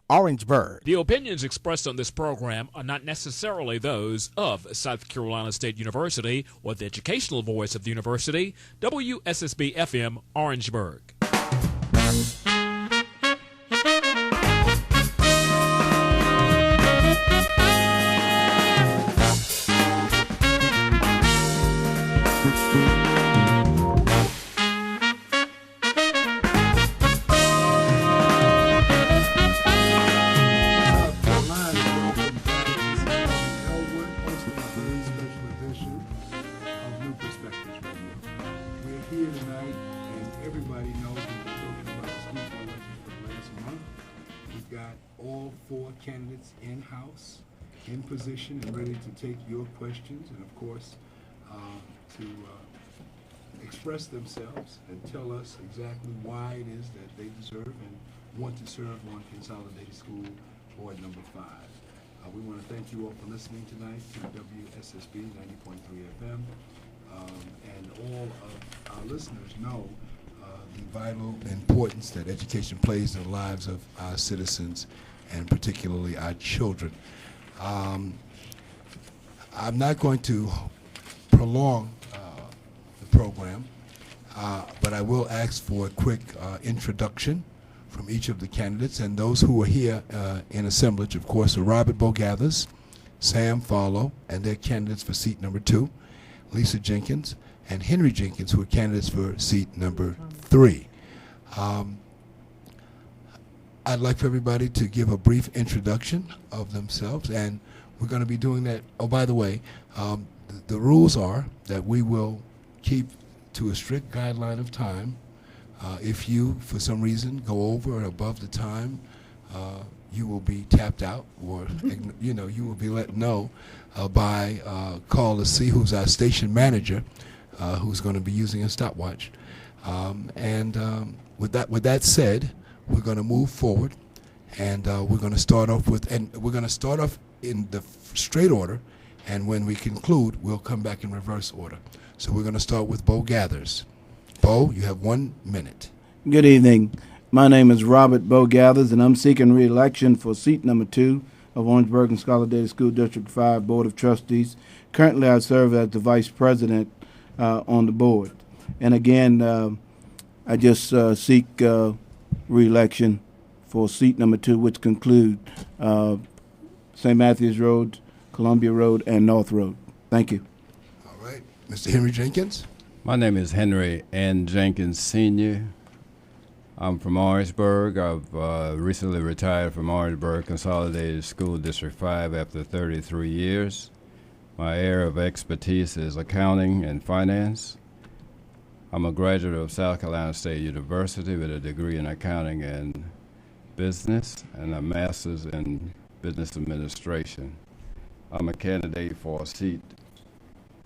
Orangeburg. The opinions expressed on this program are not necessarily those of South Carolina State University or the educational voice of the university, WSSB-FM Orangeburg. Candidates in-house, in position, and ready to take your questions, and of course, to express themselves and tell us exactly why it is that they deserve and want to serve on Consolidated School Board Number 5. We want to thank you all for listening tonight to WSSB 90.3 FM, and all of our listeners know the vital importance that education plays in the lives of our citizens and particularly our children. I'm not going to prolong the program, but I will ask for a quick introduction from each of the candidates, and those who are here in assemblage, of course, are Robert Bogathers, Sam Farlow, and their candidates for seat number 2, Lisa Jenkins, and Henry Jenkins, who are candidates for seat number 3. I'd like for everybody to give a brief introduction of themselves, and we're going to be doing that. Oh, by the way, the rules are that we will keep to a strict guideline of time. If you, for some reason, go over or above the time, you will be tapped out, or you will be let know by call to see who's our station manager, who's going to be using a stopwatch. With that said, we're going to move forward, and we're going to start off in the straight order, and when we conclude, we'll come back in reverse order. So we're going to start with Bogathers. Bo, you have 1 minute. Good evening. My name is Robert Bogathers, and I'm seeking re-election for seat number 2 of Orangeburg Consolidated School District 5 Board of Trustees. Currently, I serve as the vice president on the board. And again, I just seek re-election for seat number 2, which conclude St. Matthews Road, Columbia Road, and North Road. Thank you. All right. Mr. Henry Jenkins. My name is Henry N. Jenkins, Sr. I'm from Orangeburg. I've recently retired from Orangeburg Consolidated School District 5 after 33 years. My area of expertise is accounting and finance. I'm a graduate of South Carolina State University with a degree in accounting and business and a master's in business administration. I'm a candidate for seat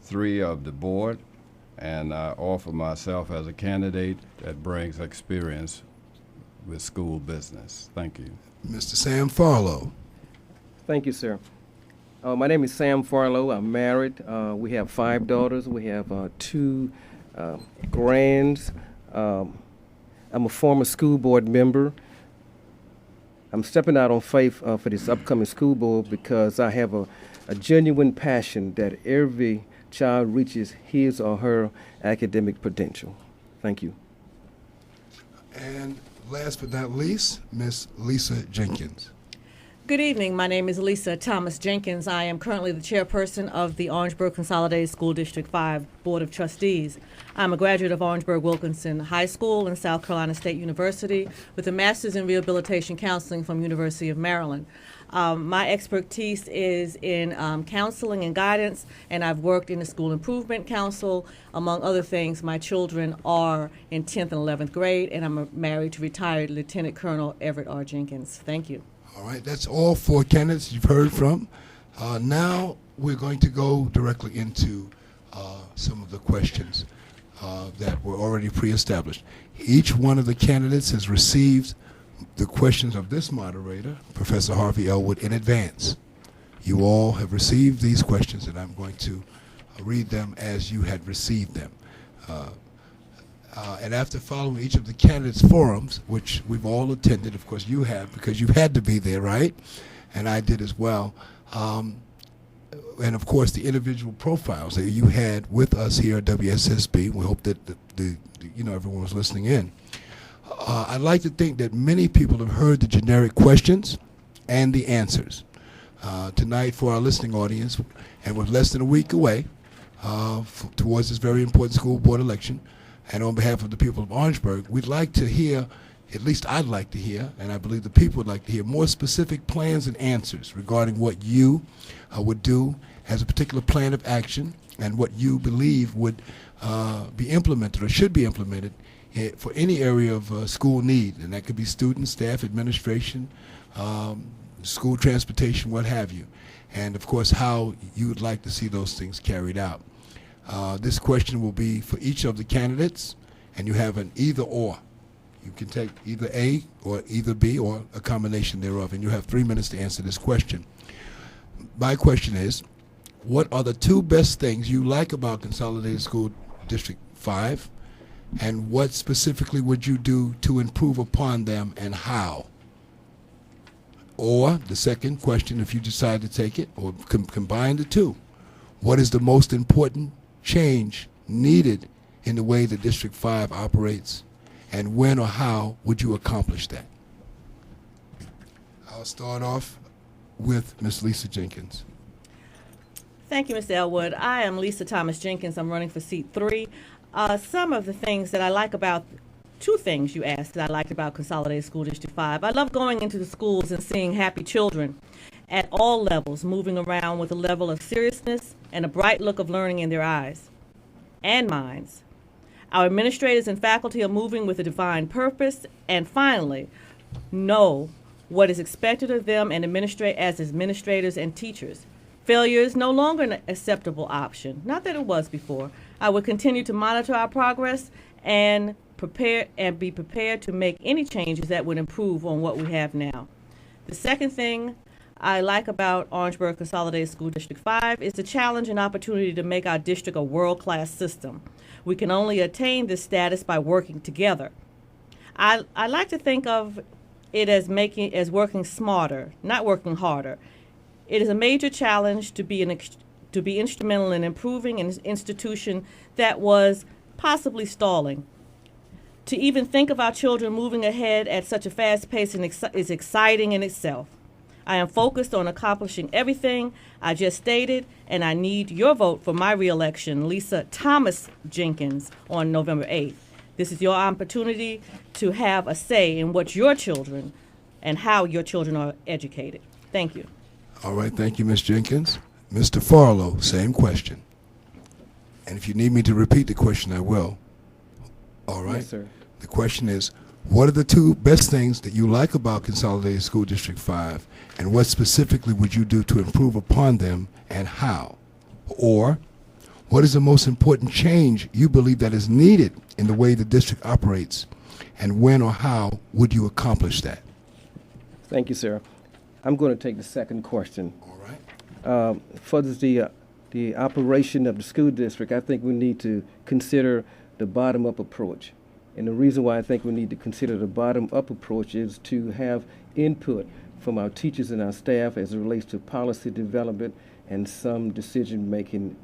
3 of the board, and I offer myself as a candidate that brings experience with school business. Thank you. Mr. Sam Farlow. Thank you, sir. My name is Sam Farlow. I'm married. We have 5 daughters. We have 2 grands. I'm a former school board member. I'm stepping out on faith for this upcoming school board because I have a genuine passion that every child reaches his or her academic potential. Thank you. And last but not least, Miss Lisa Jenkins. Good evening. My name is Lisa Thomas Jenkins. I am currently the chairperson of the Orangeburg Consolidated School District 5 Board of Trustees. I'm a graduate of Orangeburg-Wilkinson High School and South Carolina State University with a master's in rehabilitation counseling from University of Maryland. My expertise is in counseling and guidance, and I've worked in the School Improvement Council. Among other things, my children are in 10th and 11th grade, and I'm married to retired Lieutenant Colonel Everett R. Jenkins. Thank you. All right, that's all 4 candidates you've heard from. Now we're going to go directly into some of the questions that were already pre-established. Each one of the candidates has received the questions of this moderator, Professor Harvey Elwood, in advance. You all have received these questions, and I'm going to read them as you had received them. And after following each of the candidates' forums, which we've all attended, of course you have, because you had to be there, right? And I did as well. And of course the individual profiles that you had with us here at WSSB. We hope that everyone was listening in. I'd like to think that many people have heard the generic questions and the answers. Tonight for our listening audience, and with less than a week away towards this very important school board election, and on behalf of the people of Orangeburg, we'd like to hear, at least I'd like to hear, and I believe the people would like to hear, more specific plans and answers regarding what you would do as a particular plan of action and what you believe would be implemented or should be implemented for any area of school need. And that could be students, staff, administration, school transportation, what have you. And of course, how you would like to see those things carried out. This question will be for each of the candidates, and you have an either or. You can take either A or either B or a combination thereof, and you have 3 minutes to answer this question. My question is, what are the 2 best things you like about Consolidated School District 5, and what specifically would you do to improve upon them, and how? Or the second question, if you decide to take it, or combine the 2, what is the most important change needed in the way the District 5 operates, and when or how would you accomplish that? I'll start off with Ms. Lisa Jenkins. Thank you, Mr. Elwood. I am Lisa Thomas Jenkins. I'm running for seat 3. Some of the things that I like about, 2 things you asked that I liked about Consolidated School District 5. I love going into the schools and seeing happy children at all levels, moving around with a level of seriousness and a bright look of learning in their eyes and minds. Our administrators and faculty are moving with a defined purpose, and finally, know what is expected of them and as administrators and teachers. Failure is no longer an acceptable option. Not that it was before. I will continue to monitor our progress and be prepared to make any changes that would improve on what we have now. The second thing I like about Orangeburg Consolidated School District 5 is the challenge and opportunity to make our district a world-class system. We can only attain this status by working together. I like to think of it as working smarter, not working harder. It is a major challenge to be instrumental in improving an institution that was possibly stalling. To even think of our children moving ahead at such a fast pace is exciting in itself. I am focused on accomplishing everything I just stated, and I need your vote for my reelection, Lisa Thomas Jenkins, on November 8th. This is your opportunity to have a say in what your children and how your children are educated. Thank you. All right, thank you, Ms. Jenkins. Mr. Farlow, same question. And if you need me to repeat the question, I will. All right? Yes, sir. The question is, what are the 2 best things that you like about Consolidated School District 5, and what specifically would you do to improve upon them, and how? Or, what is the most important change you believe that is needed in the way the district operates, and when or how would you accomplish that? Thank you, sir. I'm going to take the second question. All right. For the operation of the school district, I think we need to consider the bottom-up approach. And the reason why I think we need to consider the bottom-up approach is to have input from our teachers and our staff as it relates to policy development and some decision-making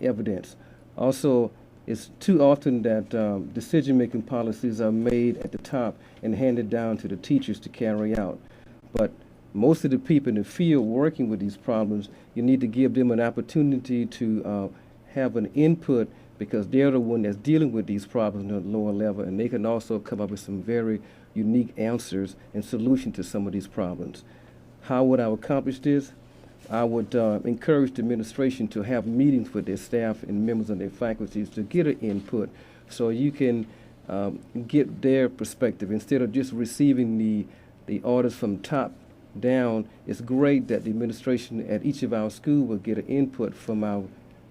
evidence. Also, it's too often that decision-making policies are made at the top and handed down to the teachers to carry out. But most of the people in the field working with these problems, you need to give them an opportunity to have an input, because they're the one that's dealing with these problems at a lower level, and they can also come up with some very unique answers and solutions to some of these problems. How would I accomplish this? I would encourage the administration to have meetings with their staff and members of their faculties to get an input, so you can get their perspective instead of just receiving the orders from top down. It's great that the administration at each of our schools will get an input from our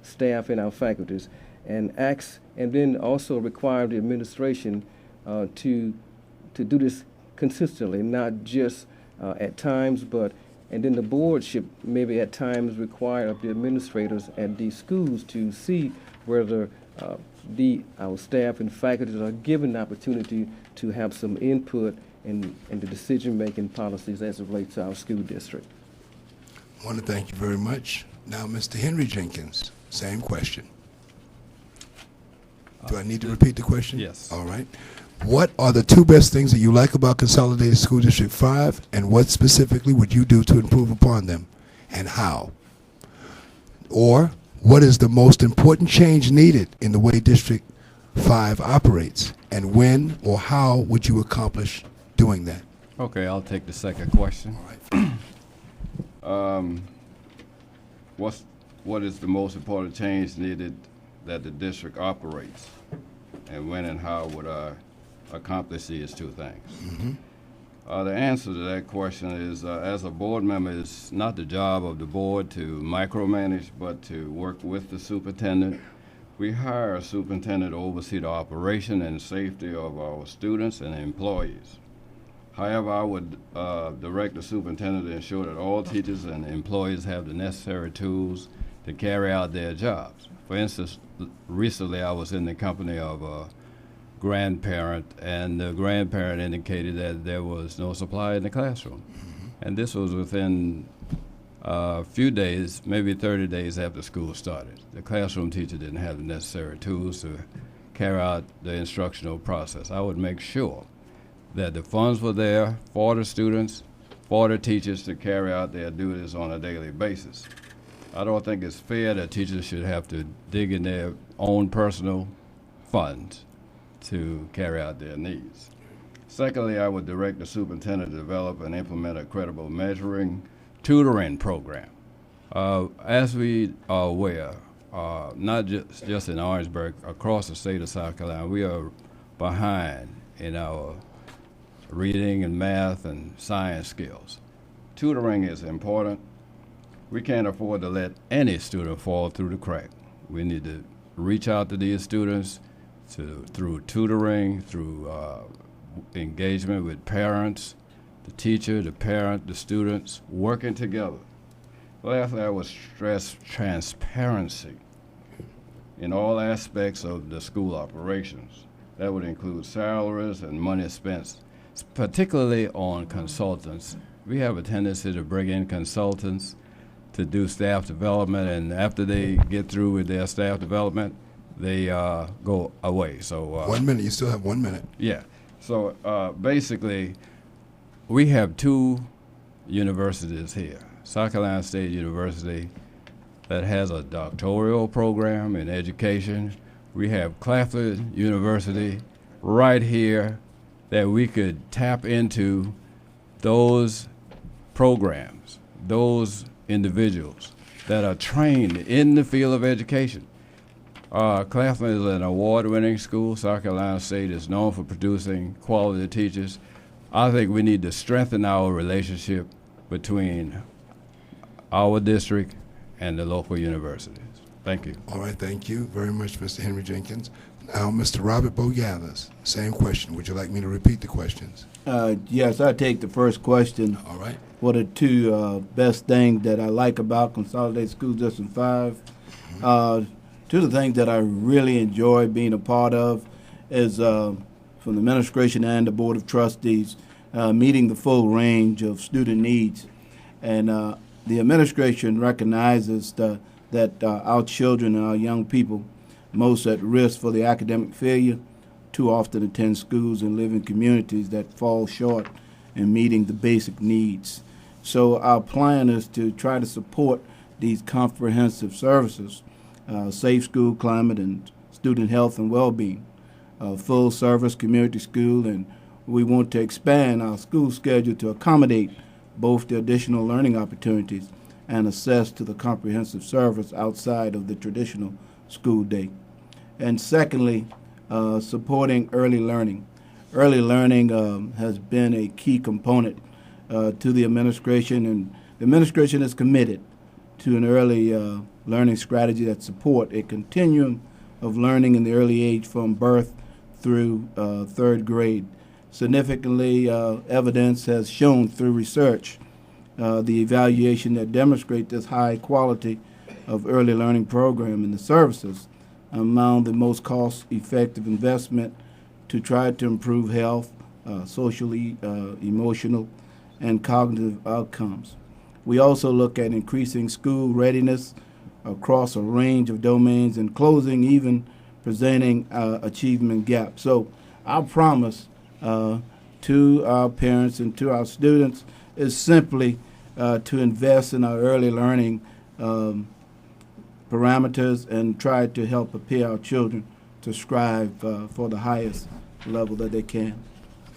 staff and our faculties, and then also require the administration to do this consistently, not just at times, and then the board should maybe at times require of the administrators at these schools to see whether our staff and faculty are given the opportunity to have some input in the decision-making policies as it relates to our school district. I want to thank you very much. Now, Mr. Henry Jenkins, same question. Do I need to repeat the question? Yes. All right. What are the two best things that you like about Consolidated School District 5, and what specifically would you do to improve upon them, and how? Or, what is the most important change needed in the way District 5 operates, and when or how would you accomplish doing that? Okay, I'll take the second question. All right. What is the most important change needed that the district operates, and when and how would I accomplish these two things? Mm-hmm. The answer to that question is, as a board member, it's not the job of the board to micromanage, but to work with the superintendent. We hire a superintendent to oversee the operation and safety of our students and employees. However, I would direct the superintendent to ensure that all teachers and employees have the necessary tools to carry out their jobs. For instance, recently I was in the company of a grandparent, and the grandparent indicated that there was no supply in the classroom. Mm-hmm. And this was within a few days, maybe 30 days after school started. The classroom teacher didn't have the necessary tools to carry out the instructional process. I would make sure that the funds were there for the students, for the teachers to carry out their duties on a daily basis. I don't think it's fair that teachers should have to dig in their own personal funds to carry out their needs. Secondly, I would direct the superintendent to develop and implement a credible measuring tutoring program. As we are aware, not just in Orangeburg, across the state of South Carolina, we are behind in our reading and math and science skills. Tutoring is important. We can't afford to let any student fall through the crack. We need to reach out to these students through tutoring, through engagement with parents, the teacher, the parent, the students, working together. Lastly, I would stress transparency in all aspects of the school operations. That would include salaries and money spent, particularly on consultants. We have a tendency to bring in consultants to do staff development, and after they get through with their staff development, they go away. So 1 minute. You still have 1 minute. yeah. So basically, we have two universities here. South Carolina State University that has a doctoral program in education. We have Claflin University right here that we could tap into those programs, those individuals that are trained in the field of education. Claflin is an award-winning school. South Carolina State is known for producing quality teachers. I think we need to strengthen our relationship between our district and the local universities. Thank you. All right, thank you very much, Mr. Henry Jenkins. Now, Mr. Robert Bogathers, same question. Would you like me to repeat the questions? Yes, I take the first question. All right. What are two best things that I like about Consolidated School District 5? Two of the things that I really enjoy being a part of is from the administration and the Board of Trustees, meeting the full range of student needs. And the administration recognizes that our children and our young people most at risk for the academic failure too often attend schools and live in communities that fall short in meeting the basic needs. So our plan is to try to support these comprehensive services, safe school climate and student health and well-being, full service community school, and we want to expand our school schedule to accommodate both the additional learning opportunities and access to the comprehensive service outside of the traditional school day. And secondly, supporting early learning. Early learning has been a key component to the administration, and the administration is committed to an early learning strategy that support a continuum of learning in the early age from birth through third grade. Significantly, evidence has shown through research the evaluation that demonstrate this high quality of early learning program and the services among the most cost-effective investment to try to improve health, socially, emotional, and cognitive outcomes. We also look at increasing school readiness across a range of domains and closing, even presenting achievement gaps. So our promise to our parents and to our students is simply to invest in our early learning parameters and try to help prepare our children to strive for the highest level that they can.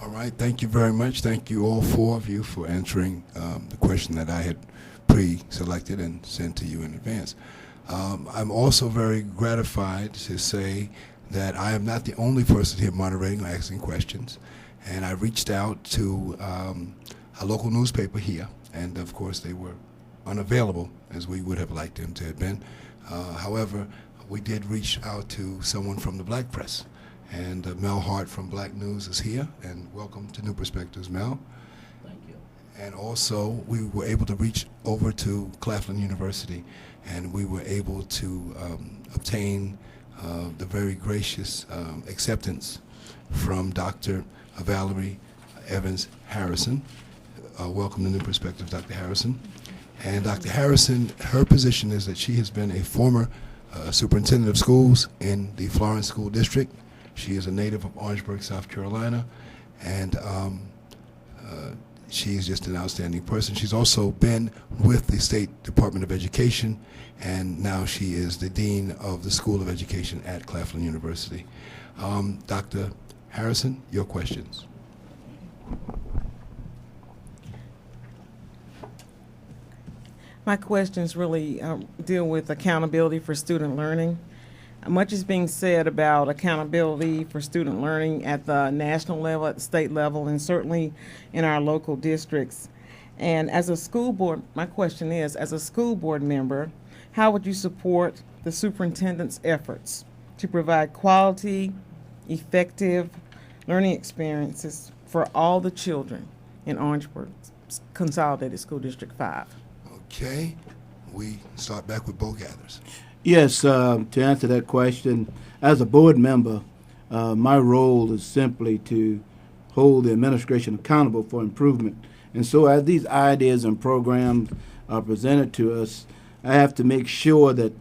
All right, thank you very much. Thank you, all four of you, for answering the question that I had pre-selected and sent to you in advance. I'm also very gratified to say that I am not the only person here moderating or asking questions, and I reached out to a local newspaper here, and of course they were unavailable as we would have liked them to have been. However, we did reach out to someone from the black press, and Mel Hart from Black News is here, and welcome to New Perspectives, Mel. Thank you. And also, we were able to reach over to Claflin University, and we were able to obtain the very gracious acceptance from Dr. Valerie Evans Harrison. Welcome to New Perspectives, Dr. Harrison. And Dr. Harrison, her position is that she has been a former superintendent of schools in the Florence School District. She is a native of Orangeburg, South Carolina, and she's just an outstanding person. She's also been with the State Department of Education, and now she is the Dean of the School of Education at Claflin University. Dr. Harrison, your questions. My questions really deal with accountability for student learning. Much is being said about accountability for student learning at the national level, at the state level, and certainly in our local districts. And as a school board, my question is, as a school board member, how would you support the superintendent's efforts to provide quality, effective learning experiences for all the children in Orangeburg Consolidated School District 5? Okay, we start back with Bo Gathers. Yes, to answer that question, as a board member, my role is simply to hold the administration accountable for improvement. And so as these ideas and programs are presented to us, I have to make sure that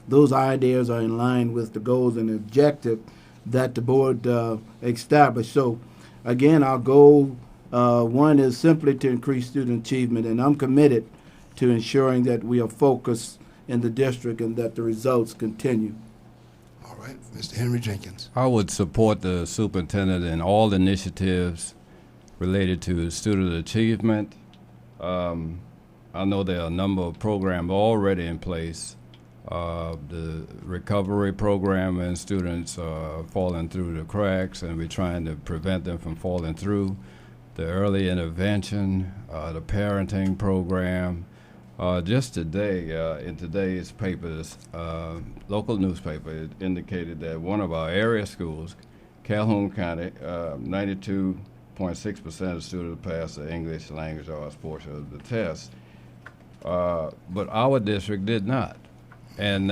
those ideas are in line with the goals and the objective that the board established. So again, our goal, one, is simply to increase student achievement, and I'm committed to ensuring that we are focused in the district and that the results continue. All right, Mr. Henry Jenkins. I would support the superintendent in all initiatives related to student achievement. I know there are a number of programs already in place. The recovery program and students falling through the cracks, and we're trying to prevent them from falling through. The early intervention, the parenting program. Just today, in today's papers, local newspaper, it indicated that one of our area schools, Calhoun County, 92.6% of students passed the English language arts portion of the test, but our district did not. And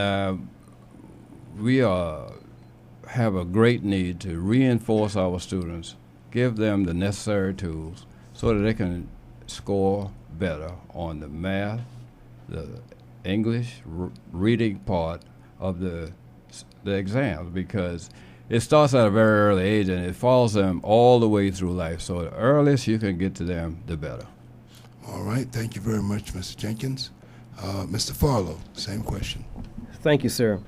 we have a great need to reinforce our students, give them the necessary tools so that they can score better on the math, the English reading part of the exams, because it starts at a very early age and it follows them all the way through life. So the earliest you can get to them, the better. All right, thank you very much, Mr. Jenkins. Mr. Farlow, same question. Thank you, sir.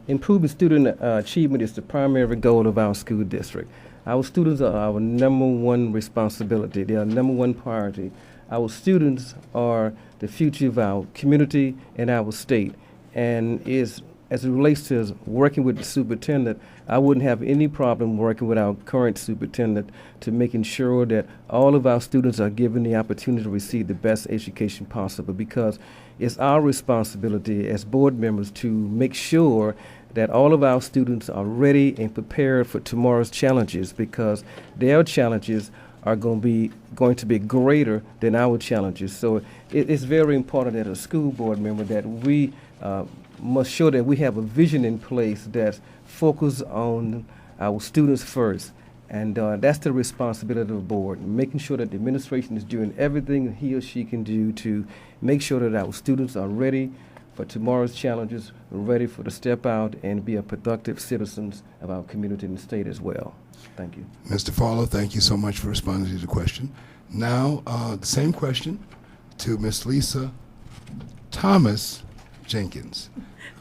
Improving student achievement is the primary goal of our school district. Our students are our number one responsibility. They are number one priority. Our students are the future of our community and our state. And as it relates to working with the superintendent, I wouldn't have any problem working with our current superintendent to making sure that all of our students are given the opportunity to receive the best education possible, because it's our responsibility as board members to make sure that all of our students are ready and prepared for tomorrow's challenges, because their challenges are going to be greater than our challenges. So it's very important as a school board member that we must show that we have a vision in place that's focused on our students first. And that's the responsibility of the board, making sure that the administration is doing everything he or she can do to make sure that our students are ready for tomorrow's challenges, ready for the step out and be a productive citizens of our community and the state as well. Thank you. Mr. Farlow, thank you so much for responding to the question. Now, the same question to Ms. Lisa Thomas Jenkins.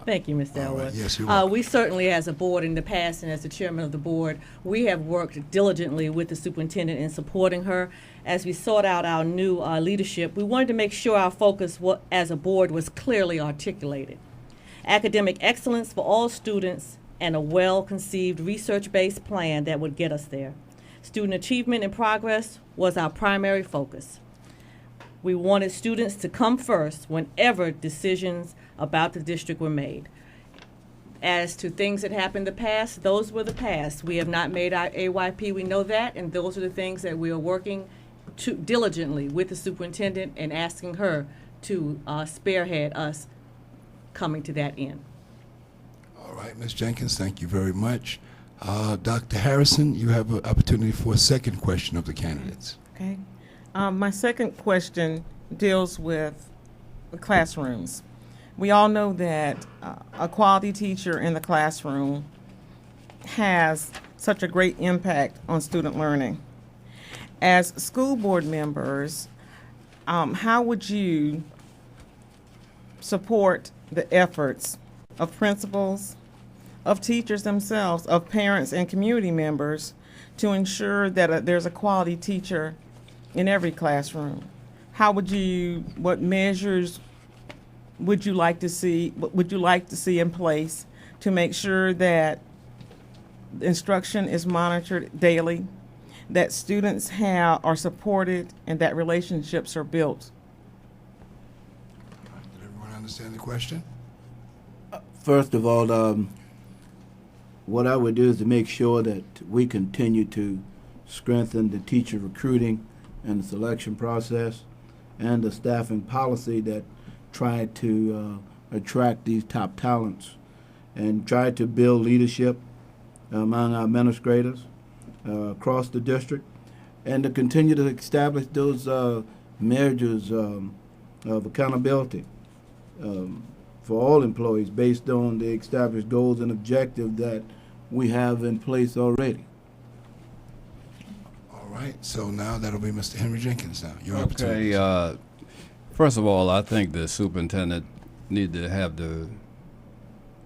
Thank you, Mr. All Elwood. right. Yes, you're welcome. We certainly, as a board in the past and as the chairman of the board, we have worked diligently with the superintendent in supporting her. As we sought out our new leadership, we wanted to make sure our focus as a board was clearly articulated. Academic excellence for all students and a well-conceived research-based plan that would get us there. Student achievement and progress was our primary focus. We wanted students to come first whenever decisions about the district were made. As to things that happened in the past, those were the past. We have not made our AYP, we know that, and those are the things that we are working diligently with the superintendent and asking her to spearhead us coming to that end. All right, Ms. Jenkins, thank you very much. Dr. Harrison, you have an opportunity for a second question of the candidates. Okay. My second question deals with the classrooms. We all know that a quality teacher in the classroom has such a great impact on student learning. As school board members, how would you support the efforts of principals, of teachers themselves, of parents and community members to ensure that there's a quality teacher in every classroom? What measures would you like to see in place to make sure that instruction is monitored daily, that students are supported, and that relationships are built? Did everyone understand the question? First of all, what I would do is to make sure that we continue to strengthen the teacher recruiting and the selection process and the staffing policy that try to attract these top talents and try to build leadership among our administrators across the district, and to continue to establish those measures of accountability for all employees based on the established goals and objectives that we have in place already. All right, so now that'll be Mr. Henry Jenkins now. Your opportunity. Okay, first of all, I think the superintendent need to have the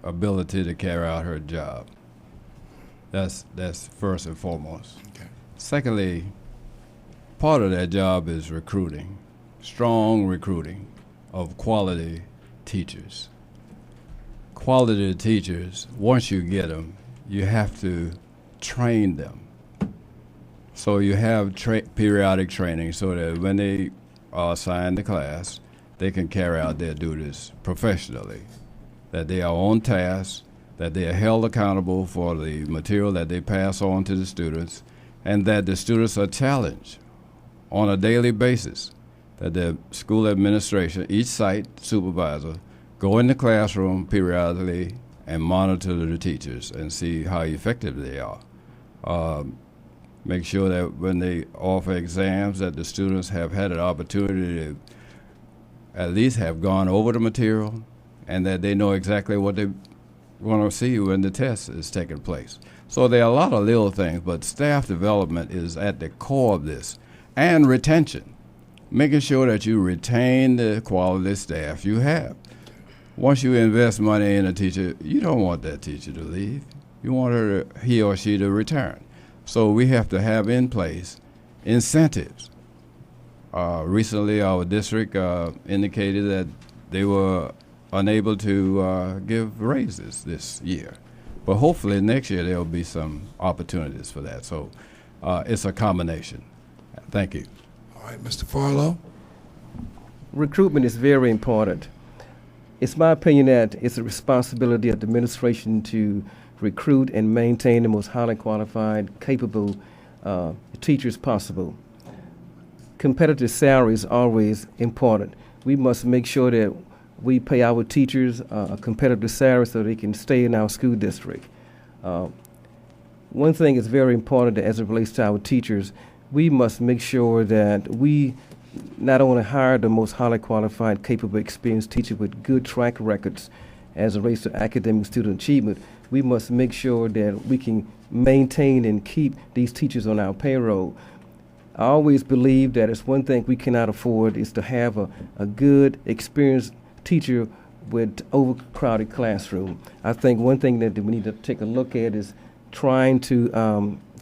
ability to carry out her job. That's first and foremost. Okay. Secondly, part of that job is recruiting, strong recruiting of quality teachers. Quality teachers, once you get them, you have to train them. So you have periodic training so that when they are assigned to class, they can carry out their duties professionally, that they are on task, that they are held accountable for the material that they pass on to the students, and that the students are challenged on a daily basis, that the school administration, each site supervisor, go in the classroom periodically and monitor the teachers and see how effective they are. Make sure that when they offer exams that the students have had an opportunity to at least have gone over the material and that they know exactly what they want to see when the test is taking place. So there are a lot of little things, but staff development is at the core of this, and retention, making sure that you retain the quality staff you have. Once you invest money in a teacher, you don't want that teacher to leave. You want he or she to return. So we have to have in place incentives. Recently, our district indicated that they were unable to give raises this year. But hopefully next year there will be some opportunities for that. So it's a combination. Thank you. All right, Mr. Farlow. Recruitment is very important. It's my opinion that it's a responsibility of the administration to recruit and maintain the most highly qualified, capable teachers possible. Competitive salary is always important. We must make sure that We pay our teachers a competitive salary so they can stay in our school district. One thing is very important as it relates to our teachers. We must make sure that we not only hire the most highly qualified, capable, experienced teacher with good track records as it relates to academic student achievement, we must make sure that we can maintain and keep these teachers on our payroll. I always believe that it's one thing we cannot afford is to have a good, experienced teacher with overcrowded classroom. I think one thing that we need to take a look at is trying to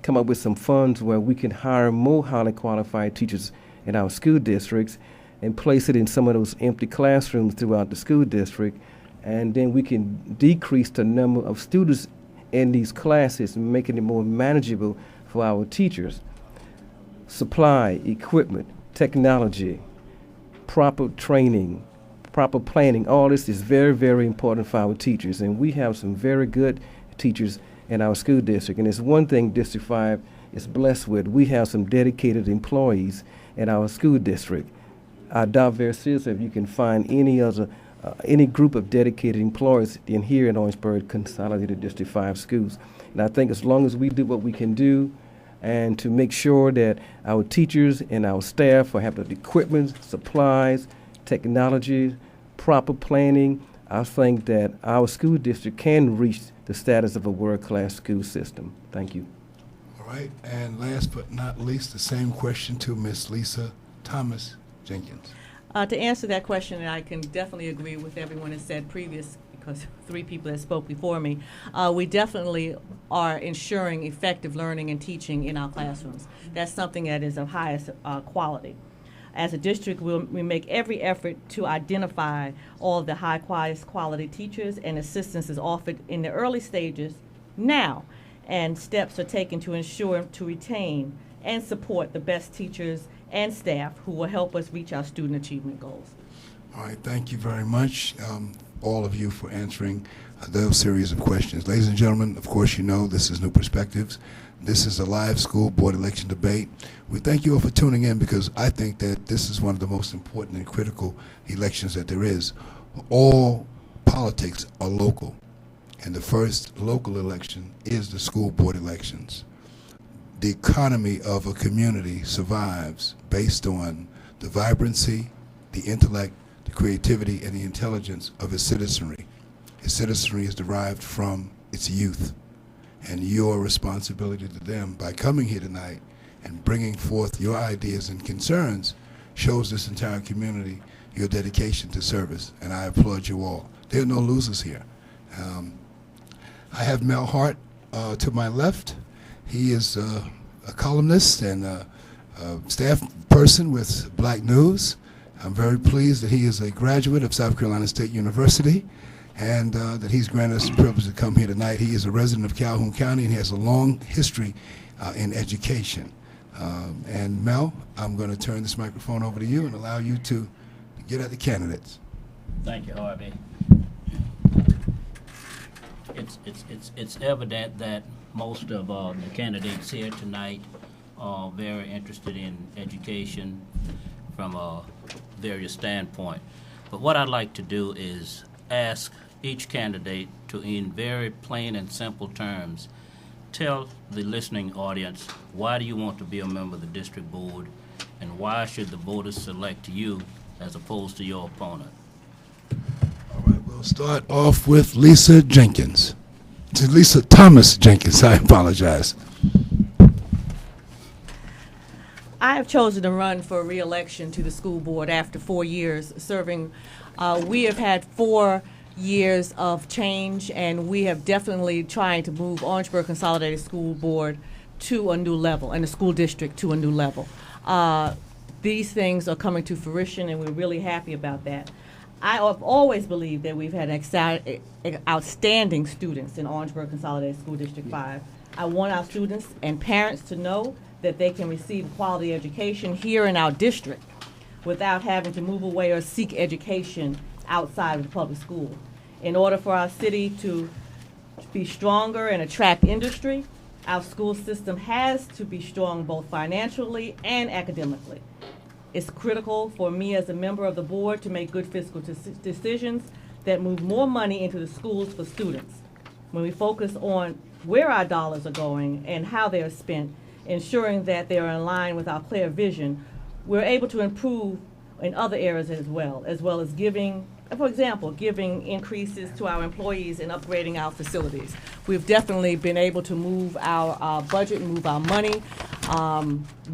come up with some funds where we can hire more highly qualified teachers in our school districts and place it in some of those empty classrooms throughout the school district. And then we can decrease the number of students in these classes, making it more manageable for our teachers. Supply, equipment, technology, proper training, proper planning, all this is very, very important for our teachers. And we have some very good teachers in our school district. And it's one thing District 5 is blessed with. We have some dedicated employees in our school district. I doubt very seriously if you can find any group of dedicated employees in here in Orangeburg Consolidated District 5 schools. And I think as long as we do what we can do and to make sure that our teachers and our staff will have the equipment, supplies, technology, proper planning, I think that our school district can reach the status of a world-class school system. Thank you. All right, and last but not least, the same question to Ms. Lisa Thomas Jenkins. To answer that question, and I can definitely agree with everyone that said previous, because 3 people that spoke before me, we definitely are ensuring effective learning and teaching in our classrooms. That's something that is of highest quality. As a district, we make every effort to identify all of the highest quality teachers, and assistance is offered in the early stages now, and steps are taken to ensure to retain and support the best teachers and staff who will help us reach our student achievement goals. All right, thank you very much, all of you, for answering those series of questions. Ladies and gentlemen, of course you know this is New Perspectives. This is a live school board election debate. We thank you all for tuning in because I think that this is one of the most important and critical elections that there is. All politics are local, and the first local election is the school board elections. The economy of a community survives based on the vibrancy, the intellect, the creativity, and the intelligence of its citizenry. Its citizenry is derived from its youth, and your responsibility to them by coming here tonight and bringing forth your ideas and concerns shows this entire community your dedication to service, and I applaud you all. There are no losers here. I have Mel Hart to my left. He is a columnist and a staff person with Black News. I'm very pleased that he is a graduate of South Carolina State University and that he's granted us the privilege to come here tonight. He is a resident of Calhoun County and he has a long history in education. And Mel, I'm going to turn this microphone over to you and allow you to get at the candidates. Thank you, Harvey. It's evident that most of the candidates here tonight are very interested in education from a various standpoint. But what I'd like to do is ask each candidate to, in very plain and simple terms, tell the listening audience why do you want to be a member of the district board and why should the voters select you as opposed to your opponent. All right, we'll start off with Lisa Jenkins. Lisa Thomas Jenkins, I apologize. I have chosen to run for re-election to the school board after 4 years serving. We have had 4 years of change, and we have definitely trying to move Orangeburg Consolidated School Board to a new level and the school district to a new level. These things are coming to fruition, and we're really happy about that. I have always believed that we've had outstanding students in Orangeburg Consolidated School District 5. I want our students and parents to know that they can receive quality education here in our district without having to move away or seek education outside of the public school. In order for our city to be stronger and attract industry, our school system has to be strong both financially and academically. It's critical for me as a member of the board to make good fiscal decisions that move more money into the schools for students. When we focus on where our dollars are going and how they are spent, ensuring that they are in line with our clear vision, we're able to improve in other areas as well as giving, for example, giving increases to our employees and upgrading our facilities. We've definitely been able to move our budget and move our money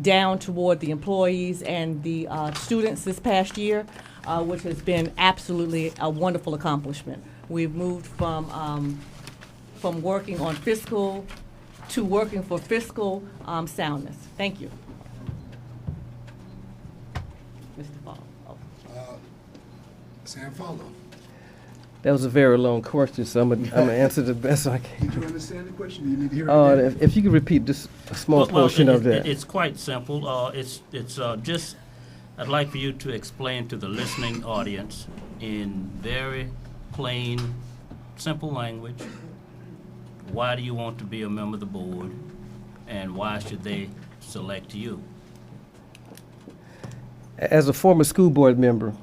down toward the employees and the students this past year, which has been absolutely a wonderful accomplishment. We've moved from working on fiscal to working for fiscal soundness. Thank you. Mr. Farlow. Sam Farlow. That was a very long question, so I'm gonna answer the best I can. Did you understand the question? Do you need to hear it again? If you could repeat just a small portion of that. It's quite simple. It's just, I'd like for you to explain to the listening audience in very plain, simple language, why do you want to be a member of the board, and why should they select you? As a former school board member,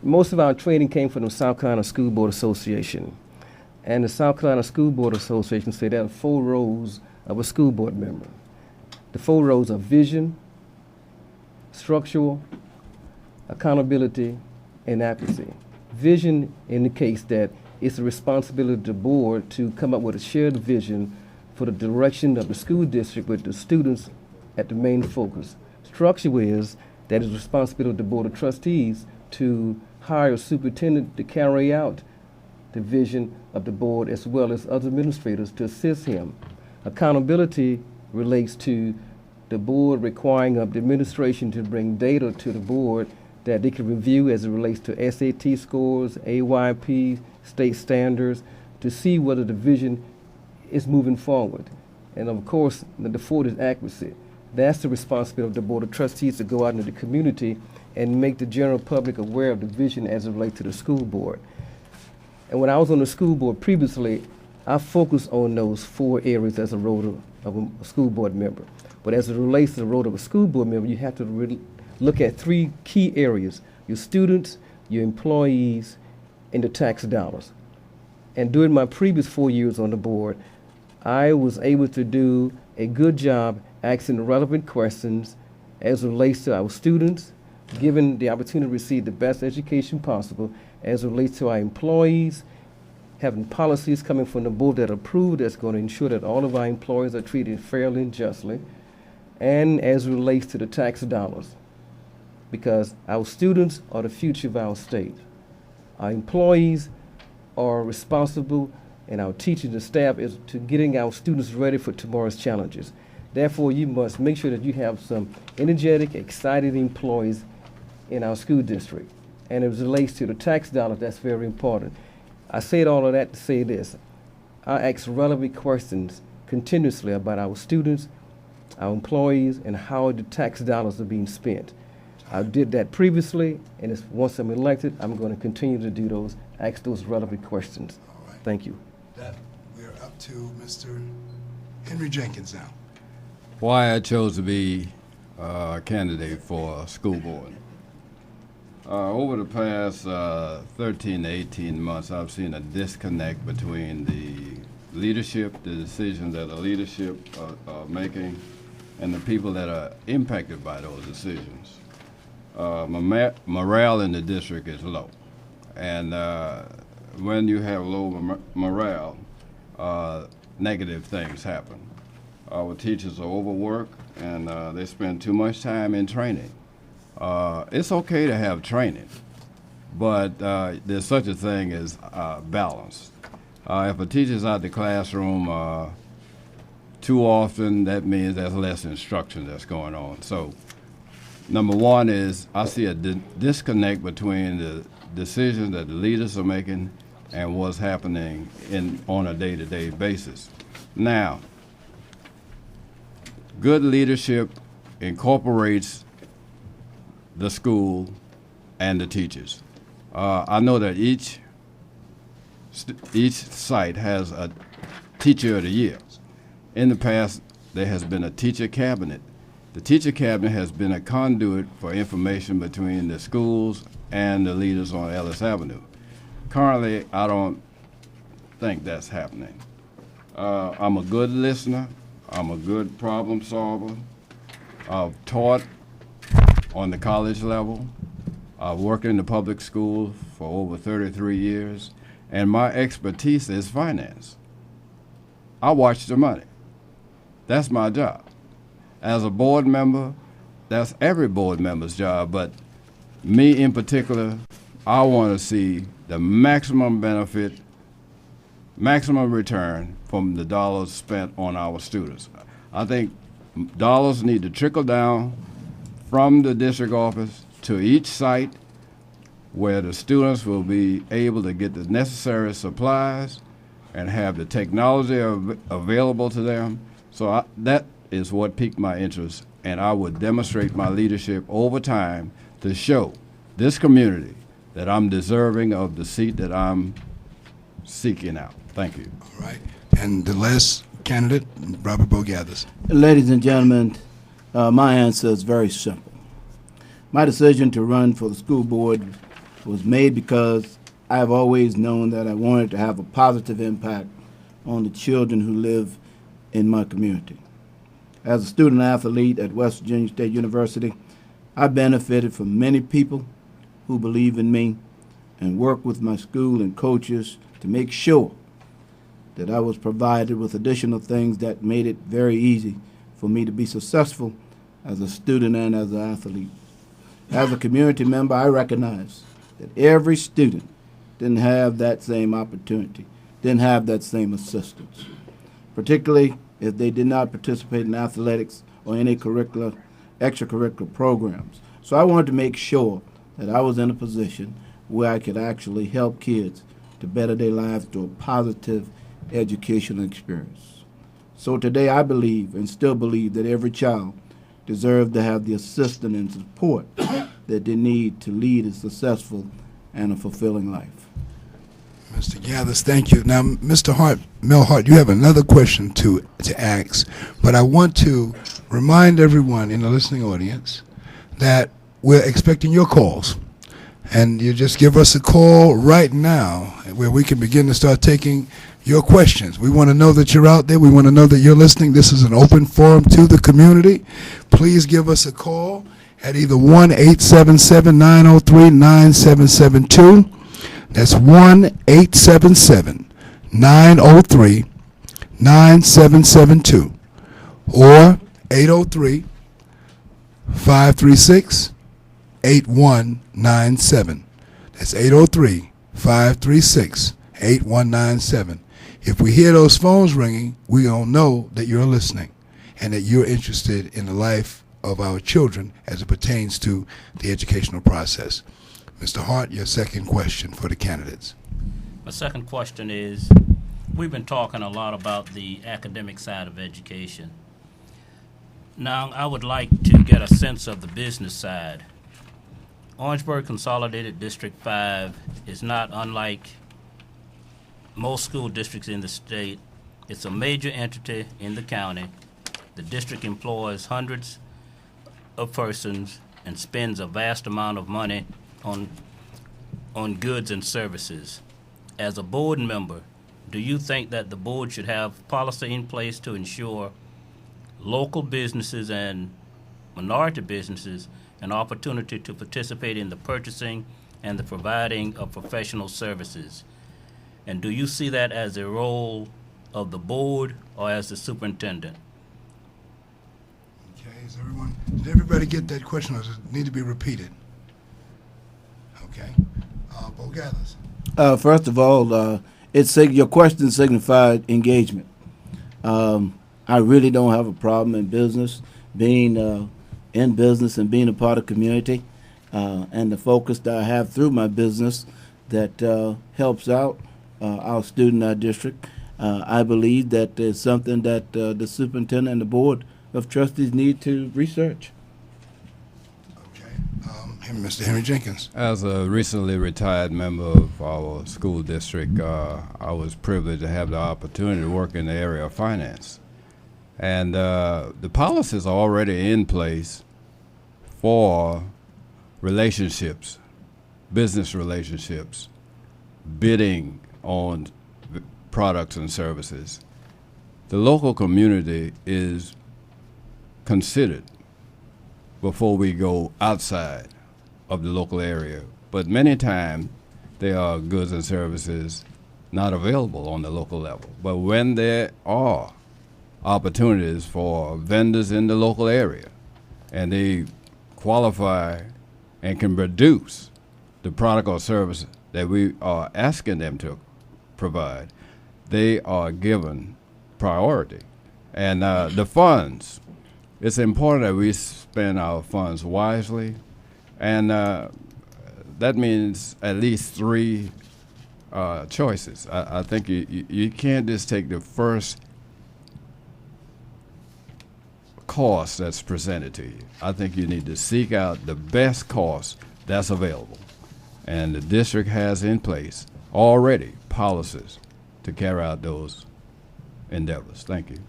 most of our training came from the South Carolina School Board Association. And the South Carolina School Board Association said there are 4 roles of a school board member. The 4 roles are vision, structural, accountability, and advocacy. Vision indicates that it's the responsibility of the board to come up with a shared vision for the direction of the school district with the students at the main focus. Structure is that it's the responsibility of the Board of Trustees to hire a superintendent to carry out the vision of the board as well as other administrators to assist him. Accountability relates to the board requiring of the administration to bring data to the board that they can review as it relates to SAT scores, AYP, state standards, to see whether the vision is moving forward. And of course, the 4th is accuracy. That's the responsibility of the Board of Trustees to go out into the community and make the general public aware of the vision as it relates to the school board. And when I was on the school board previously, I focused on those 4 areas as a role of a school board member. But as it relates to the role of a school board member, you have to really look at 3 key areas: your students, your employees, and the tax dollars. And during my previous 4 years on the board, I was able to do a good job asking relevant questions as it relates to our students, given the opportunity to receive the best education possible, as it relates to our employees, having policies coming from the board that are approved that's going to ensure that all of our employees are treated fairly and justly, and as it relates to the tax dollars, because our students are the future of our state. Our employees are responsible, and our teachers and staff is to getting our students ready for tomorrow's challenges. Therefore, you must make sure that you have some energetic, excited employees in our school district. And as it relates to the tax dollars, that's very important. I said all of that to say this. I ask relevant questions continuously about our students, our employees, and how the tax dollars are being spent. I did that previously, and once I'm elected, I'm going to continue to do those, ask those relevant questions. All right. Thank you. We're up to Mr. Henry Jenkins now. Why I chose to be a candidate for school board. Over the past 13 to 18 months, I've seen a disconnect between the leadership, the decisions that the leadership are making, and the people that are impacted by those decisions. Morale in the district is low. And when you have low morale, negative things happen. Our teachers are overworked, and they spend too much time in training. It's okay to have training, but there's such a thing as balance. If a teacher's out the classroom too often, that means there's less instruction that's going on. So, number one is I see a disconnect between the decisions that the leaders are making and what's happening on a day-to-day basis. Now, good leadership incorporates the school and the teachers. I know that each site has a teacher of the year. In the past, there has been a teacher cabinet, The teacher cabinet has been a conduit for information between the schools and the leaders on Ellis Avenue. Currently, I don't think that's happening. I'm a good listener. I'm a good problem solver. I've taught on the college level. I've worked in the public school for over 33 years, and my expertise is finance. I watch the money. That's my job. As a board member, that's every board member's job, but me in particular, I want to see the maximum benefit, maximum return from the dollars spent on our students. I think dollars need to trickle down from the district office to each site where the students will be able to get the necessary supplies and have the technology available to them. So that is what piqued my interest, and I would demonstrate my leadership over time to show this community that I'm deserving of the seat that I'm seeking out. Thank you. All right. And the last candidate, Robert Bogathers. Ladies and gentlemen, my answer is very simple. My decision to run for the school board was made because I've always known that I wanted to have a positive impact on the children who live in my community. As a student athlete at West Virginia State University, I benefited from many people who believe in me and work with my school and coaches to make sure that I was provided with additional things that made it very easy for me to be successful as a student and as an athlete. As a community member, I recognize that every student didn't have that same opportunity, didn't have that same assistance, particularly if they did not participate in athletics or any extracurricular programs. So I wanted to make sure that I was in a position where I could actually help kids to better their lives through a positive educational experience. So today I believe and still believe that every child deserves to have the assistance and support that they need to lead a successful and a fulfilling life. Mr. Gathers, thank you. Now, Mr. Hart, Mel Hart, you have another question to ask, but I want to remind everyone in the listening audience that we're expecting your calls. And you just give us a call right now where we can begin to start taking your questions. We want to know that you're out there. We want to know that you're listening. This is an open forum to the community. Please give us a call at either 1-877-903-9772. That's 1-877-903-9772 or 803-536-8197. That's 803-536-8197. If we hear those phones ringing, we gonna know that you're listening and that you're interested in the life of our children as it pertains to the educational process. Mr. Hart, your second question for the candidates. My second question is, we've been talking a lot about the academic side of education. Now, I would like to get a sense of the business side. Orangeburg Consolidated District 5 is not unlike most school districts in the state. It's a major entity in the county. The district employs hundreds of persons and spends a vast amount of money on goods and services. As a board member, do you think that the board should have policy in place to ensure local businesses and minority businesses an opportunity to participate in the purchasing and the providing of professional services? And do you see that as a role of the board or as the superintendent? Okay, did everybody get that question, or does it need to be repeated? Okay. Bo Gathers. First of all, your question signified engagement. I really don't have a problem in business, being in business and being a part of community, and the focus that I have through my business that helps out our student, our district. I believe that is something that the superintendent and the board of trustees need to research. Mr. Henry Jenkins. As a recently retired member of our school district, I was privileged to have the opportunity to work in the area of finance. And the policies are already in place for relationships, business relationships, bidding on products and services. The local community is considered before we go outside of the local area. But many times there are goods and services not available on the local level. But when there are opportunities for vendors in the local area and they qualify and can produce the product or service that we are asking them to provide, they are given priority. And the funds, it's important that we spend our funds wisely, and that means at least three choices. I think you can't just take the first cost that's presented to you. I think you need to seek out the best cost that's available. And the district has in place already policies to carry out those endeavors. Thank you.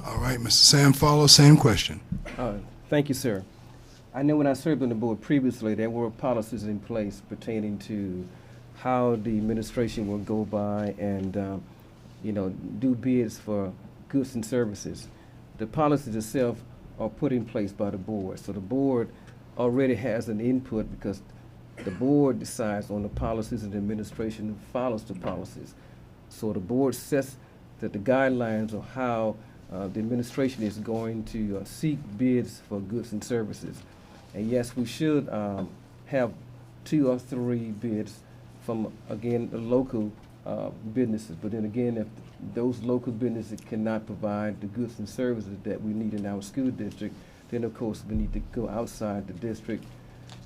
All right, Mr. Sam Farlow, same question. Thank you, sir. I know when I served on the board previously, there were policies in place pertaining to how the administration will go by and, do bids for goods and services. The policies itself are put in place by the board. So the board already has an input because the board decides on the policies and the administration follows the policies. So the board sets the guidelines of how the administration is going to seek bids for goods and services. And yes, we should have 2 or 3 bids from, again, the local businesses. But then again, if those local businesses cannot provide the goods and services that we need in our school district, then of course we need to go outside the district.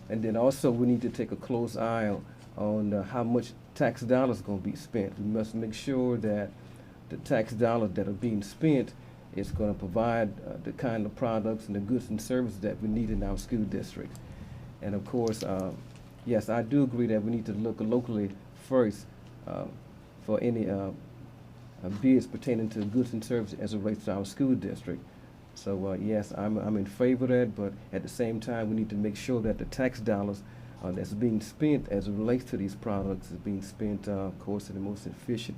And then also we need to take a close eye on how much tax dollars are going to be spent. We must make sure that the tax dollars that are being spent is going to provide the kind of products and the goods and services that we need in our school district. And of course, yes, I do agree that we need to look locally first for any bids pertaining to goods and services as it relates to our school district. So yes, I'm in favor of that, but at the same time, we need to make sure that the tax dollars that's being spent as it relates to these products is being spent, of course, in the most efficient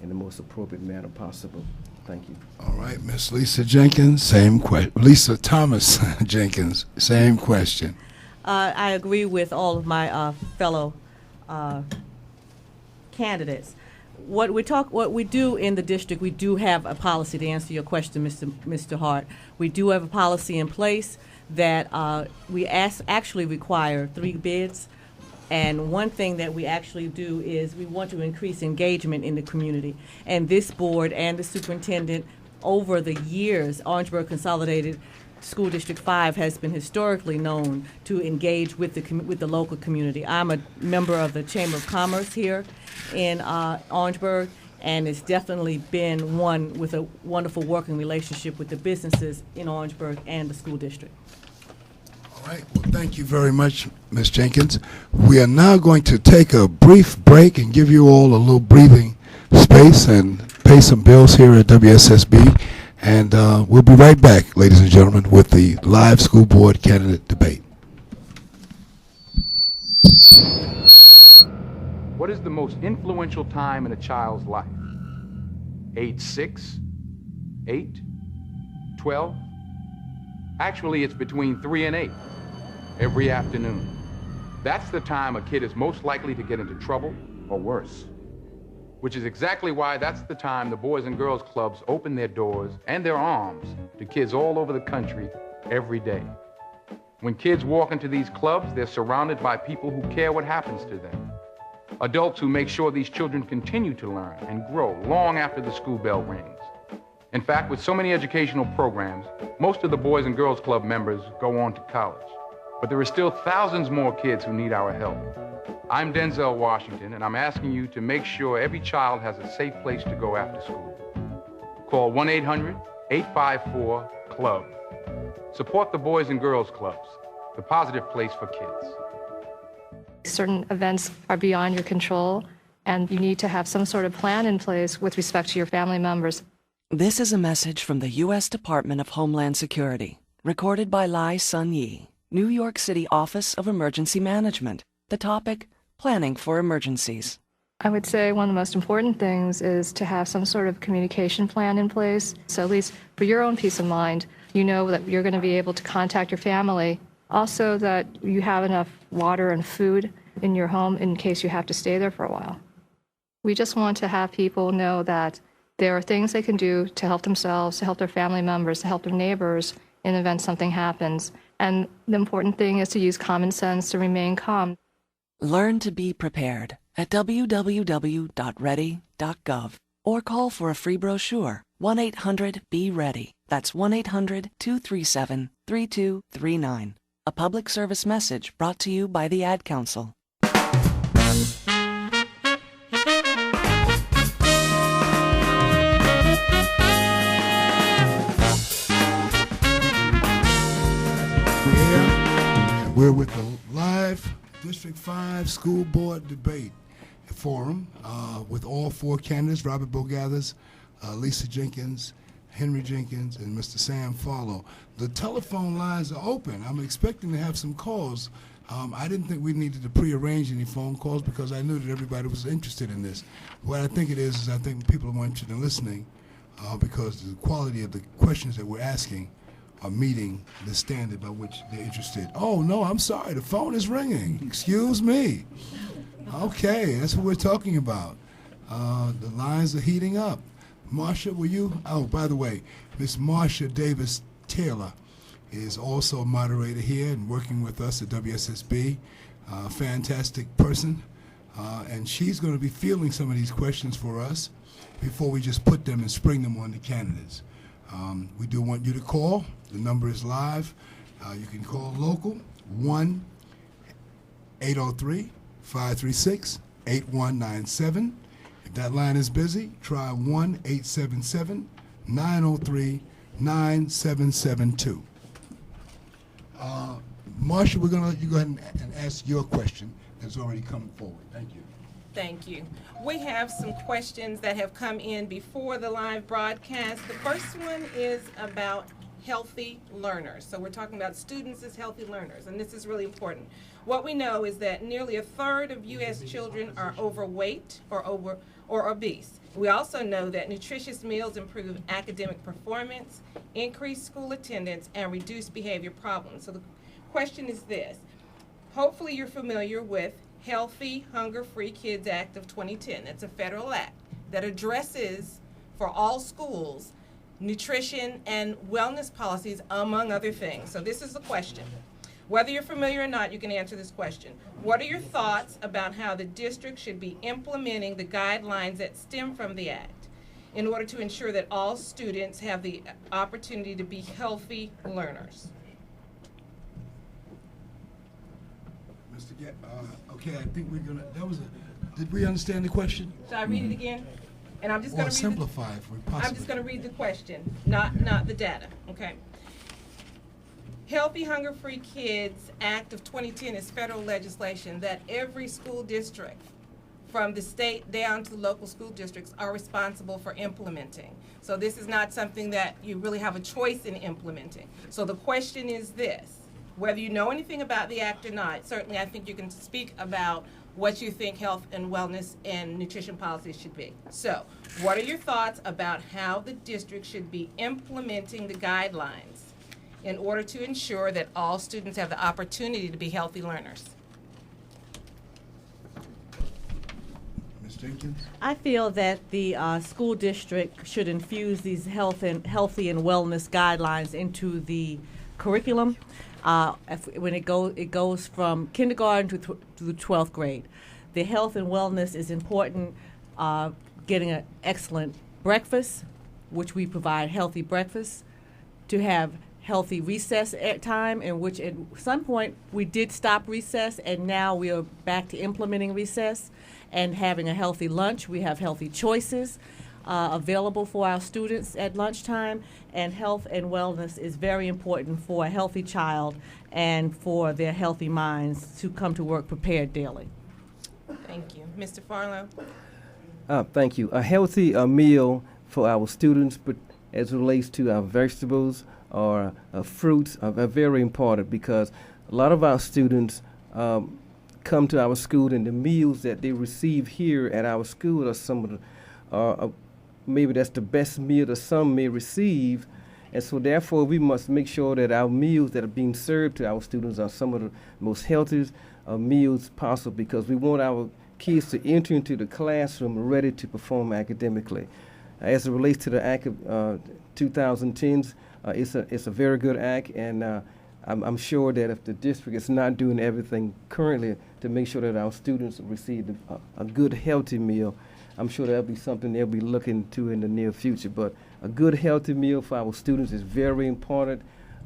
and the most appropriate manner possible. Thank you. All right, Miss Lisa Jenkins, same question. Lisa Thomas Jenkins, same question. I agree with all of my fellow candidates. What we do in the district, we do have a policy, to answer your question, Mr. Hart. We do have a policy in place that we actually require 3 bids. And one thing that we actually do is we want to increase engagement in the community. And this board and the superintendent, over the years, Orangeburg Consolidated School District 5 has been historically known to engage with the local community. I'm a member of the Chamber of Commerce here in Orangeburg, and it's definitely been one with a wonderful working relationship with the businesses in Orangeburg and the school district. All right, well, thank you very much, Ms. Jenkins. We are now going to take a brief break and give you all a little breathing space and pay some bills here at WSSB. And we'll be right back, ladies and gentlemen, with the live school board candidate debate. What is the most influential time in a child's life? Age 6, 8, 12? Actually, it's between 3 and 8 every afternoon. That's the time a kid is most likely to get into trouble or worse. Which is exactly why that's the time the Boys and Girls Clubs open their doors and their arms to kids all over the country every day. When kids walk into these clubs, they're surrounded by people who care what happens to them. Adults who make sure these children continue to learn and grow long after the school bell rings. In fact, with so many educational programs, most of the Boys and Girls Club members go on to college. But there are still thousands more kids who need our help. I'm Denzel Washington, and I'm asking you to make sure every child has a safe place to go after school. Call 1-800-854-CLUB. Support the Boys and Girls Clubs, the positive place for kids. Certain events are beyond your control, and you need to have some sort of plan in place with respect to your family members. This is a message from the U.S. Department of Homeland Security, recorded by Lai Sun-Yi, New York City Office of Emergency Management. The topic, Planning for Emergencies. I would say one of the most important things is to have some sort of communication plan in place. So at least for your own peace of mind, you know that you're going to be able to contact your family. Also that you have enough water and food in your home in case you have to stay there for a while. We just want to have people know that there are things they can do to help themselves, to help their family members, to help their neighbors in the event something happens. And the important thing is to use common sense to remain calm. Learn to be prepared at www.ready.gov or call for a free brochure, 1-800-BE-READY. That's 1-800-237-3239. A public service message brought to you by the Ad Council. We're with the live District 5 School Board Debate Forum with all four candidates, Robert Bogathers, Lisa Jenkins, Henry Jenkins, and Mr. Sam Farlow. The telephone lines are open. I'm expecting to have some calls. I didn't think we needed to prearrange any phone calls because I knew that everybody was interested in this. What I think it is I think people are more interested in listening because the quality of the questions that we're asking are meeting the standard by which they're interested. Oh, no, I'm sorry. The phone is ringing. Excuse me. Okay, that's what we're talking about. The lines are heating up. Marsha, will you? Oh, by the way, Miss Marsha Davis Taylor is also a moderator here and working with us at WSSB. Fantastic person. And she's going to be fielding some of these questions for us before we just put them and spring them on the candidates. We do want you to call. The number is live. You can call local, 1-803-536-8197. If that line is busy, try 1-877-903-9772. Marsha, we're going to let you go ahead and ask your question that's already come forward. Thank you. Thank you. We have some questions that have come in before the live broadcast. The first one is about healthy learners. So we're talking about students as healthy learners, and this is really important. What we know is that nearly a third of U.S. children are overweight or obese. We also know that nutritious meals improve academic performance, increase school attendance, and reduce behavior problems. So the question is this. Hopefully you're familiar with Healthy, Hunger-Free Kids Act of 2010. It's a federal act that addresses for all schools nutrition and wellness policies, among other things. So this is the question. Whether you're familiar or not, you can answer this question. What are your thoughts about how the district should be implementing the guidelines that stem from the act in order to ensure that all students have the opportunity to be healthy learners? Okay, I think we're gonna. Did we understand the question? Should I read it again? And I'm just going to simplify if we possibly. I'm just going to read the question, not the data. Okay. Healthy, Hunger-Free Kids Act of 2010 is federal legislation that every school district, from the state down to the local school districts, are responsible for implementing. So this is not something that you really have a choice in implementing. So the question is this. Whether you know anything about the act or not, certainly I think you can speak about what you think health and wellness and nutrition policies should be. So, what are your thoughts about how the district should be implementing the guidelines in order to ensure that all students have the opportunity to be healthy learners? Ms. Jenkins? I feel that the school district should infuse these healthy and wellness guidelines into the curriculum. When it goes from kindergarten to the 12th grade. The health and wellness is important, getting an excellent breakfast, which we provide healthy breakfast, to have healthy recess time, in which at some point we did stop recess, and now we are back to implementing recess, and having a healthy lunch. We have healthy choices available for our students at lunchtime, and health and wellness is very important for a healthy child and for their healthy minds to come to work prepared daily. Thank you. Mr. Farlow? Thank you. A healthy meal for our students, but as it relates to our vegetables or fruits are very important, because a lot of our students come to our school, and the meals that they receive here at our school are some of the, maybe that's the best meal that some may receive. And so therefore we must make sure that our meals that are being served to our students are some of the most healthiest meals possible, because we want our kids to enter into the classroom ready to perform academically. As it relates to the act of 2010s, it's a very good act, and I'm sure that if the district is not doing everything currently to make sure that our students receive a good, healthy meal, I'm sure that'll be something they'll be looking to in the near future. But a good, healthy meal for our students is very important.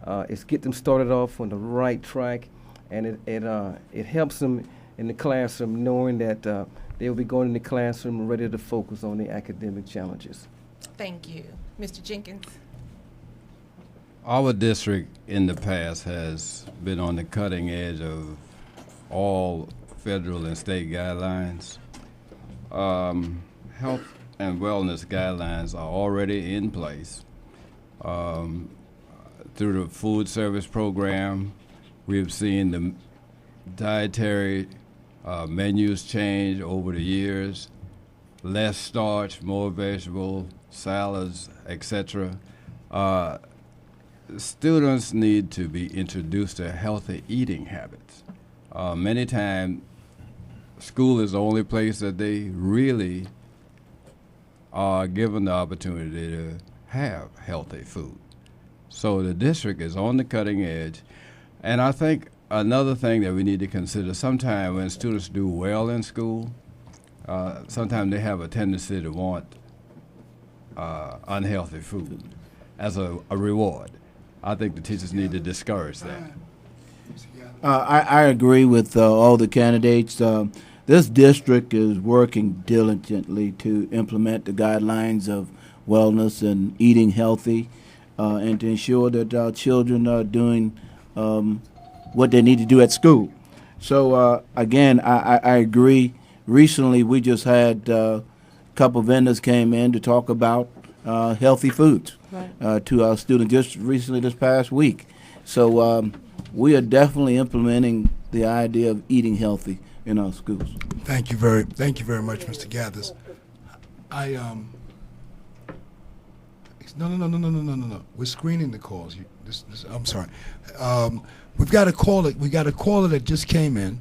It's get them started off on the right track, and it helps them in the classroom knowing that they'll be going in the classroom ready to focus on the academic challenges. Thank you. Mr. Jenkins? Our district in the past has been on the cutting edge of all federal and state guidelines. Health and wellness guidelines are already in place. Through the food service program, we've seen the dietary menus change over the years, less starch, more vegetable, salads, etc. Students need to be introduced to healthy eating habits. Many times, school is the only place that they really are given the opportunity to have healthy food. So the district is on the cutting edge. And I think another thing that we need to consider, sometimes when students do well in school, sometimes they have a tendency to want unhealthy food as a reward. I think the teachers need to discourage that. I agree with all the candidates. This district is working diligently to implement the guidelines of wellness and eating healthy, and to ensure that our children are doing what they need to do at school. So again, I agree. Recently, we just had a couple vendors came in to talk about healthy foods to our students just recently this past week. So we are definitely implementing the idea of eating healthy in our schools. Thank you very much, Mr. Gathers. No. We're screening the calls. I'm sorry. We've got a caller. We got a caller that just came in,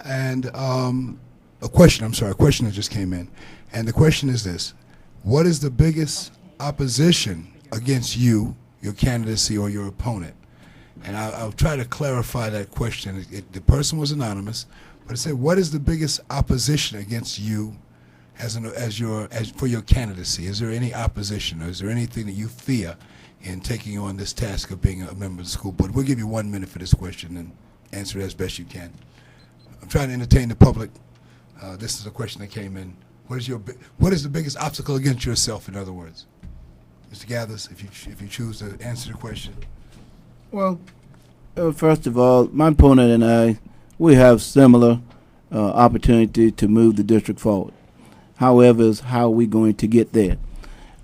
and a question that just came in, and the question is this: what is the biggest opposition against you, your candidacy, or your opponent? And I'll try to clarify that question. The person was anonymous, but it said, what is the biggest opposition against you for your candidacy? Is there any opposition, or is there anything that you fear in taking on this task of being a member of the school board? We'll give you 1 minute for this question and answer it as best you can. I'm trying to entertain the public. This is a question that came in. What is the biggest obstacle against yourself, in other words? Mr. Gathers, if you choose to answer the question. Well, first of all, my opponent and I, we have similar opportunity to move the district forward. However, is how are we going to get there?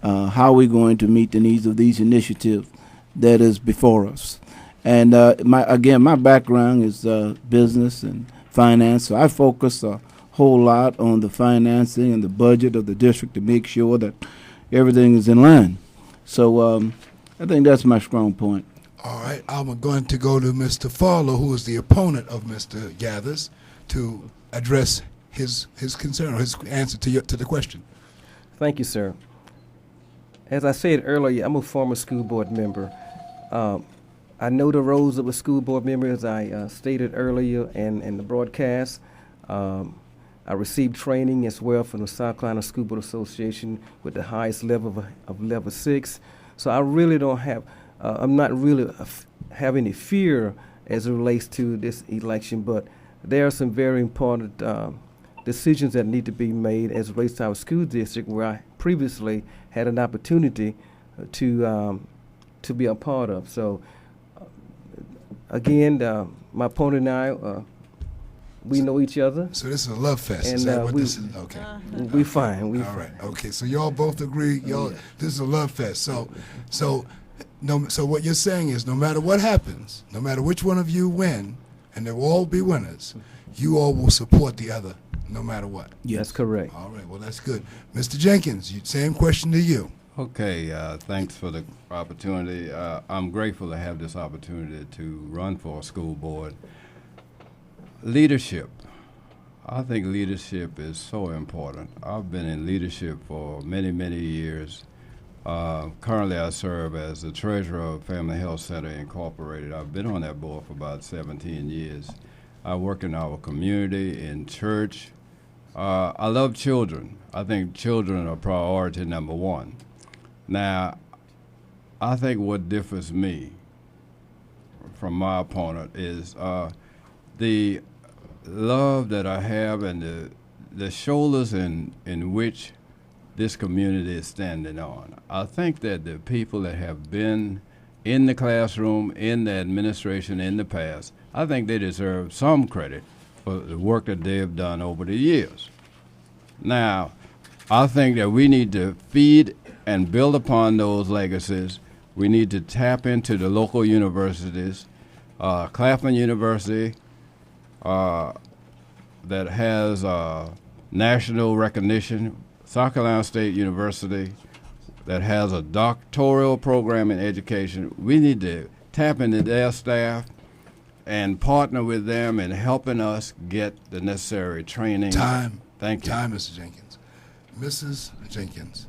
How are we going to meet the needs of these initiatives that is before us? And my background is business and finance, so I focus a whole lot on the financing and the budget of the district to make sure that everything is in line. So I think that's my strong point. All right, I'm going to go to Mr. Farlow, who is the opponent of Mr. Gathers, to address his concern or his answer to the question. Thank you, sir. As I said earlier, I'm a former school board member. I know the roles of a school board member, as I stated earlier in the broadcast. I received training as well from the South Carolina School Board Association with the highest level of level 6. So I really don't have, I'm not really have any fear as it relates to this election, but there are some very important decisions that need to be made as it relates to our school district, where I previously had an opportunity to be a part of. So again, my opponent and I we know each other. So this is a love fest. And, is that what we- this is? Okay. We fine. We All right. Okay. So y'all both agree. This is a love fest. So what you're saying is, no matter what happens, no matter which one of you win, and there will all be winners, you all will support the other, no matter what. Yes, that's correct. All right. Well, that's good. Mr. Jenkins, same question to you. Okay, thanks for the opportunity. I'm grateful to have this opportunity to run for a school board. Leadership. I think leadership is so important. I've been in leadership for many, many years. Currently, I serve as the treasurer of Family Health Center Incorporated. I've been on that board for about 17 years. I work in our community, in church. I love children. I think children are priority number one. Now, I think what differs me from my opponent is the love that I have and the shoulders in which this community is standing on. I think that the people that have been in the classroom, in the administration in the past, I think they deserve some credit for the work that they have done over the years. Now, I think that we need to feed and build upon those legacies. We need to tap into the local universities. Claflin University, that has national recognition, South Carolina State University, that has a doctoral program in education. We need to tap into their staff and partner with them in helping us get the necessary training. Time. Thank you. Time, Mr. Jenkins. Mrs. Jenkins.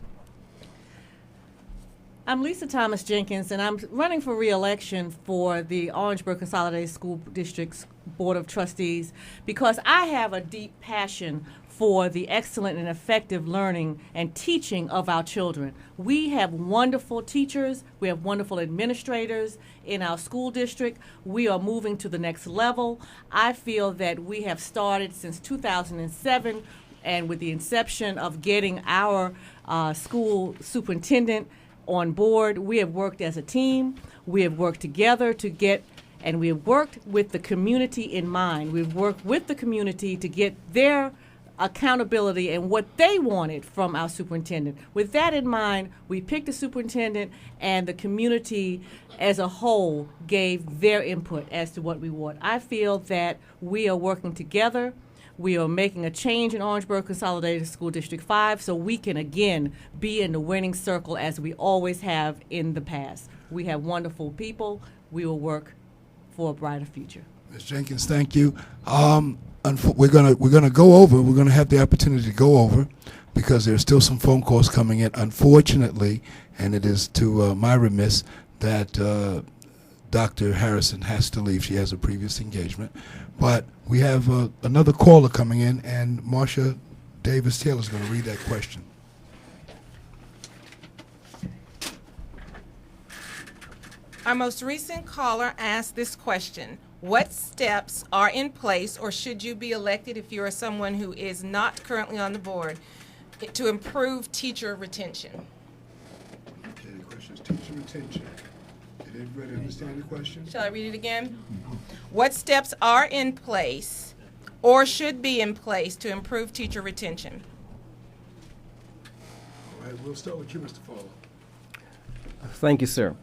I'm Lisa Thomas Jenkins, and I'm running for re-election for the Orangeburg Consolidated School District's Board of Trustees because I have a deep passion for the excellent and effective learning and teaching of our children. We have wonderful teachers. We have wonderful administrators in our school district. We are moving to the next level. I feel that we have started since 2007, and with the inception of getting our school superintendent on board, we have worked as a team. We have worked together to get, and we have worked with the community in mind. We've worked with the community to get their accountability and what they wanted from our superintendent. With that in mind, we picked a superintendent, and the community as a whole gave their input as to what we want. I feel that we are working together. We are making a change in Orangeburg Consolidated School District 5 so we can again be in the winning circle as we always have in the past. We have wonderful people. We will work for a brighter future. Ms. Jenkins, thank you. We're gonna go over. We're gonna have the opportunity to go over because there's still some phone calls coming in. Unfortunately, and it is to my remiss that Dr. Harrison has to leave. She has a previous engagement. But we have another caller coming in, and Marsha Davis-Taylor is going to read that question. Our most recent caller asked this question: what steps are in place, or should you be elected if you are someone who is not currently on the board, to improve teacher retention? Okay, the question is teacher retention. Did everybody understand the question? Shall I read it again? What steps are in place or should be in place to improve teacher retention? All right, we'll start with you, Mr. Farlow. Thank you, sir.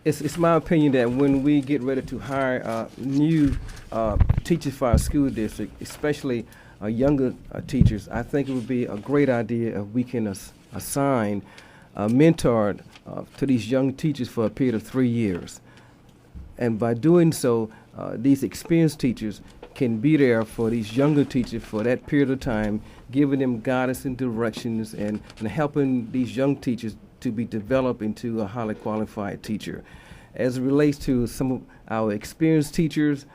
It's my opinion that when we get ready to hire new teachers for our school district, especially younger teachers, I think it would be a great idea if we can assign a mentor to these young teachers for a period of 3 years. And by doing so, these experienced teachers can be there for these younger teachers for that period of time, giving them guidance and directions and helping these young teachers to be developed into a highly qualified teacher. As it relates to some of our experienced teachers,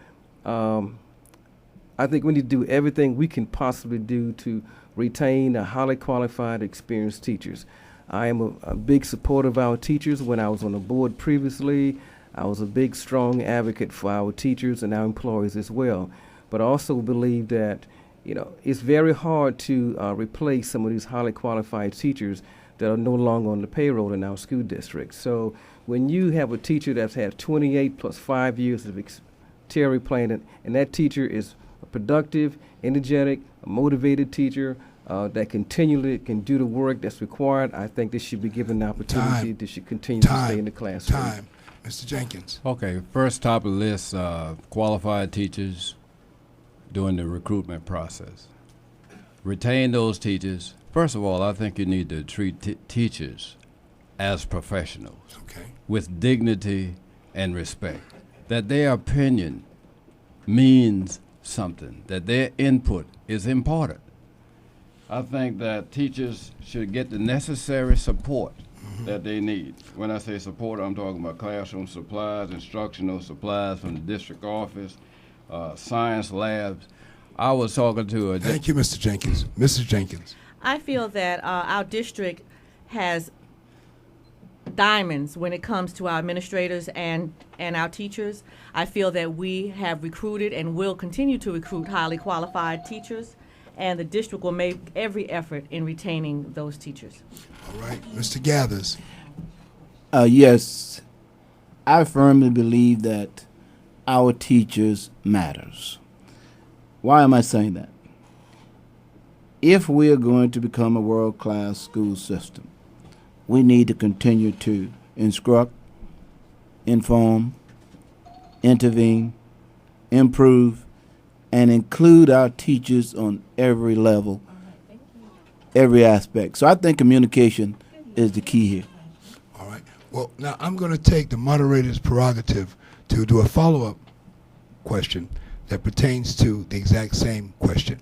I think we need to do everything we can possibly do to retain a highly qualified, experienced teachers. I am a big supporter of our teachers. When I was on the board previously, I was a big, strong advocate for our teachers and our employees as well. But I also believe that, it's very hard to replace some of these highly qualified teachers that are no longer on the payroll in our school district. So when you have a teacher that's had 28 plus 5 years of theory planning, and that teacher is a productive, energetic, motivated teacher that continually can do the work that's required, I think they should be given the opportunity to should continue to stay in the classroom. Time. Mr. Jenkins. Okay, first top of the list, qualified teachers during the recruitment process. Retain those teachers. First of all, I think you need to treat teachers as professionals with dignity and respect, that their opinion means something, that their input is important. I think that teachers should get the necessary support that they need. When I say support, I'm talking about classroom supplies, instructional supplies from the district office, science labs. I was talking to a... Thank you, Mr. Jenkins. Mrs. Jenkins. I feel that our district has diamonds when it comes to our administrators and our teachers. I feel that we have recruited and will continue to recruit highly qualified teachers, and the district will make every effort in retaining those teachers. All right, Mr. Gathers. Yes, I firmly believe that our teachers matters. Why am I saying that? If we are going to become a world-class school system, we need to continue to instruct, inform, intervene, improve, and include our teachers on every level, every aspect. So I think communication is the key here. All right. Well, now I'm going to take the moderator's prerogative to do a follow-up question that pertains to the exact same question.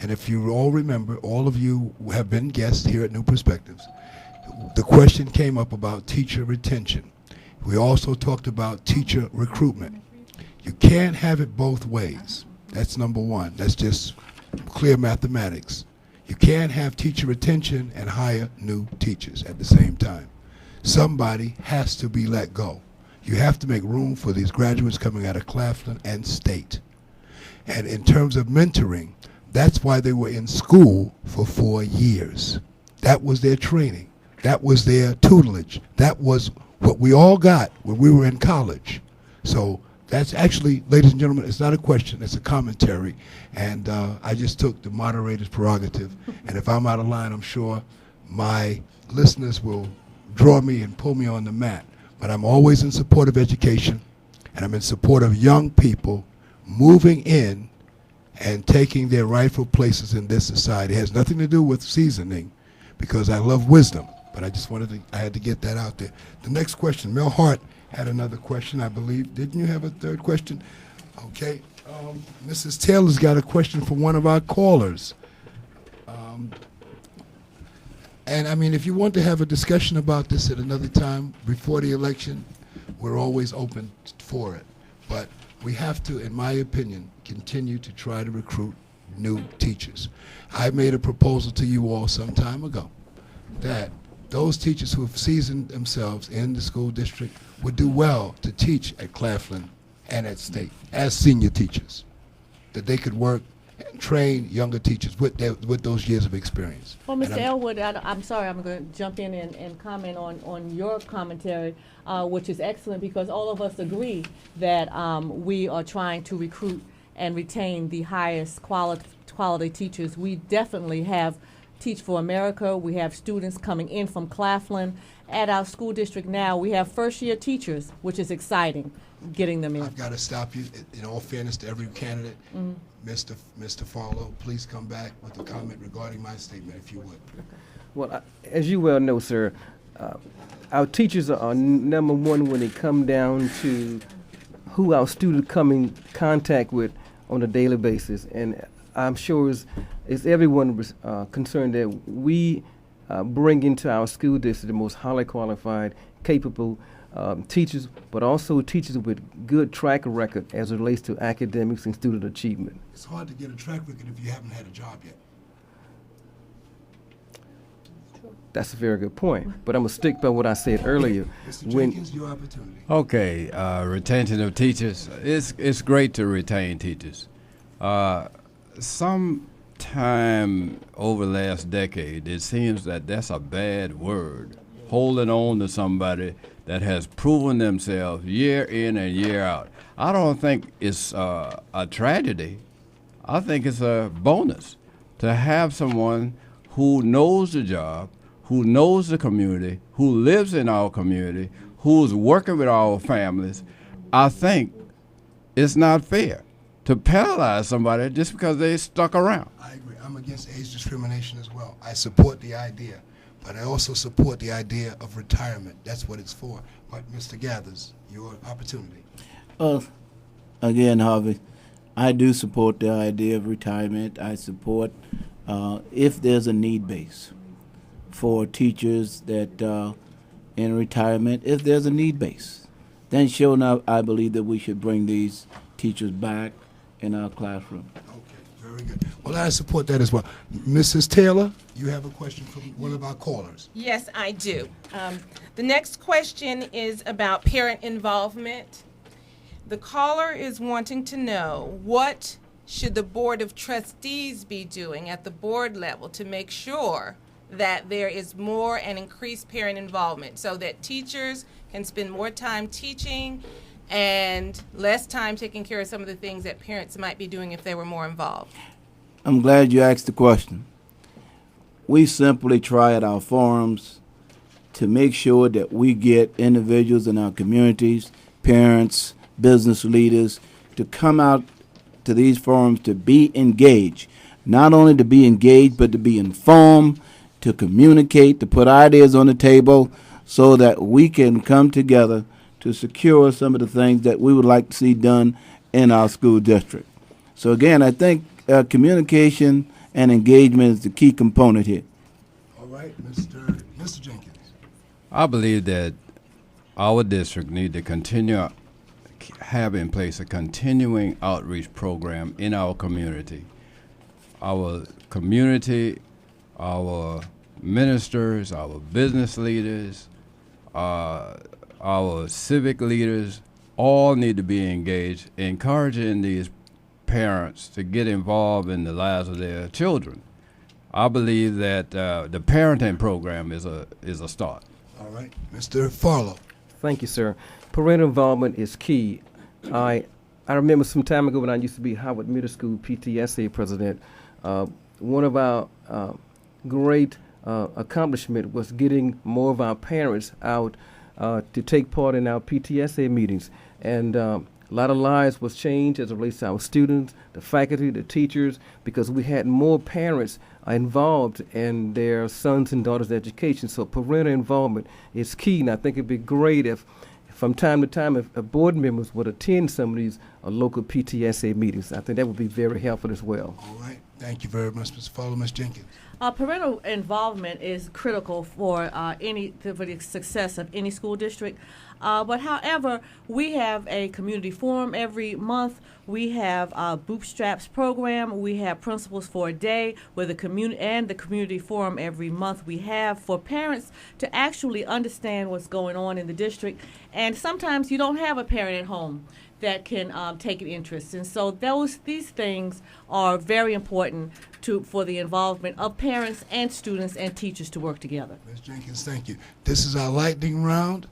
And if you all remember, all of you have been guests here at New Perspectives. The question came up about teacher retention. We also talked about teacher recruitment. You can't have it both ways. That's number one. That's just clear mathematics. You can't have teacher retention and hire new teachers at the same time. Somebody has to be let go. You have to make room for these graduates coming out of Claflin and State. And in terms of mentoring, that's why they were in school for 4 years. That was their training. That was their tutelage. That was what we all got when we were in college. So that's actually, ladies and gentlemen, it's not a question, it's a commentary. And I just took the moderator's prerogative. And if I'm out of line, I'm sure my listeners will draw me and pull me on the mat. But I'm always in support of education, and I'm in support of young people moving in and taking their rightful places in this society. It has nothing to do with seasoning, because I love wisdom. But I just wanted to, I had to get that out there. The next question, Mel Hart had another question, I believe. Didn't you have a third question? Okay. Mrs. Taylor's got a question for one of our callers. And I mean, if you want to have a discussion about this at another time before the election, we're always open for it. But we have to, in my opinion, continue to try to recruit new teachers. I made a proposal to you all some time ago that those teachers who have seasoned themselves in the school district would do well to teach at Claflin and at State as senior teachers, that they could work and train younger teachers with those years of experience. Well, Mr. Elwood, I'm sorry, I'm going to jump in and comment on your commentary, which is excellent, because all of us agree that we are trying to recruit and retain the highest quality teachers. We definitely have Teach for America. We have students coming in from Claflin. At our school district now, we have first-year teachers, which is exciting, getting them in. I've got to stop you. In all fairness to every candidate, Mr. Farlow, please come back with a comment regarding my statement, if you would. Well, as you well know, sir, our teachers are number one when it come down to who our students come in contact with on a daily basis. And I'm sure it's everyone concerned that we bring into our school district the most highly qualified, capable teachers, but also teachers with good track record as it relates to academics and student achievement. It's hard to get a track record if you haven't had a job yet. That's a very good point, but I'm going to stick by what I said earlier. Mr. Jenkins, your opportunity. Okay, retention of teachers. It's great to retain teachers. Sometime over the last decade, it seems that that's a bad word, holding on to somebody that has proven themselves year in and year out. I don't think it's a tragedy. I think it's a bonus to have someone who knows the job, who knows the community, who lives in our community, who's working with our families. I think it's not fair to penalize somebody just because they stuck around. I agree. I'm against age discrimination as well. I support the idea, but I also support the idea of retirement. That's what it's for. But Mr. Gathers, your opportunity. Again, Harvey, I do support the idea of retirement. I support if there's a need base for teachers that in retirement, if there's a need base, then sure enough, I believe that we should bring these teachers back in our classroom. Okay, very good. Well, I support that as well. Mrs. Taylor, you have a question from one of our callers. Yes, I do. The next question is about parent involvement. The caller is wanting to know, what should the Board of Trustees be doing at the board level to make sure that there is more and increased parent involvement so that teachers can spend more time teaching and less time taking care of some of the things that parents might be doing if they were more involved? I'm glad you asked the question. We simply try at our forums to make sure that we get individuals in our communities, parents, business leaders, to come out to these forums to be engaged. Not only to be engaged, but to be informed, to communicate, to put ideas on the table so that we can come together to secure some of the things that we would like to see done in our school district. So again, I think communication and engagement is the key component here. All right, Mr. Jenkins. I believe that our district need to continue have in place a continuing outreach program in our community. Our community, our ministers, our business leaders, our civic leaders all need to be engaged, encouraging these parents to get involved in the lives of their children. I believe that the parenting program is a start. All right, Mr. Farlow. Thank you, sir. Parental involvement is key. I remember some time ago when I used to be Howard Middle School PTSA president, one of our great accomplishment was getting more of our parents out to take part in our PTSA meetings. And a lot of lives was changed as it relates to our students, the faculty, the teachers, because we had more parents involved in their sons and daughters' education. So parental involvement is key, and I think it'd be great if from time to time, if board members would attend some of these local PTSA meetings. I think that would be very helpful as well. All right. Thank you very much, Mr. Farlow. Ms. Jenkins. Parental involvement is critical for for the success of any school district. But however, we have a community forum every month. We have a Bootstraps program. We have Principals for a Day with the community forum every month. We have for parents to actually understand what's going on in the district. And sometimes you don't have a parent at home that can take an interest. And so these things are very important for the involvement of parents and students and teachers to work together. Ms. Jenkins, thank you. This is our lightning round.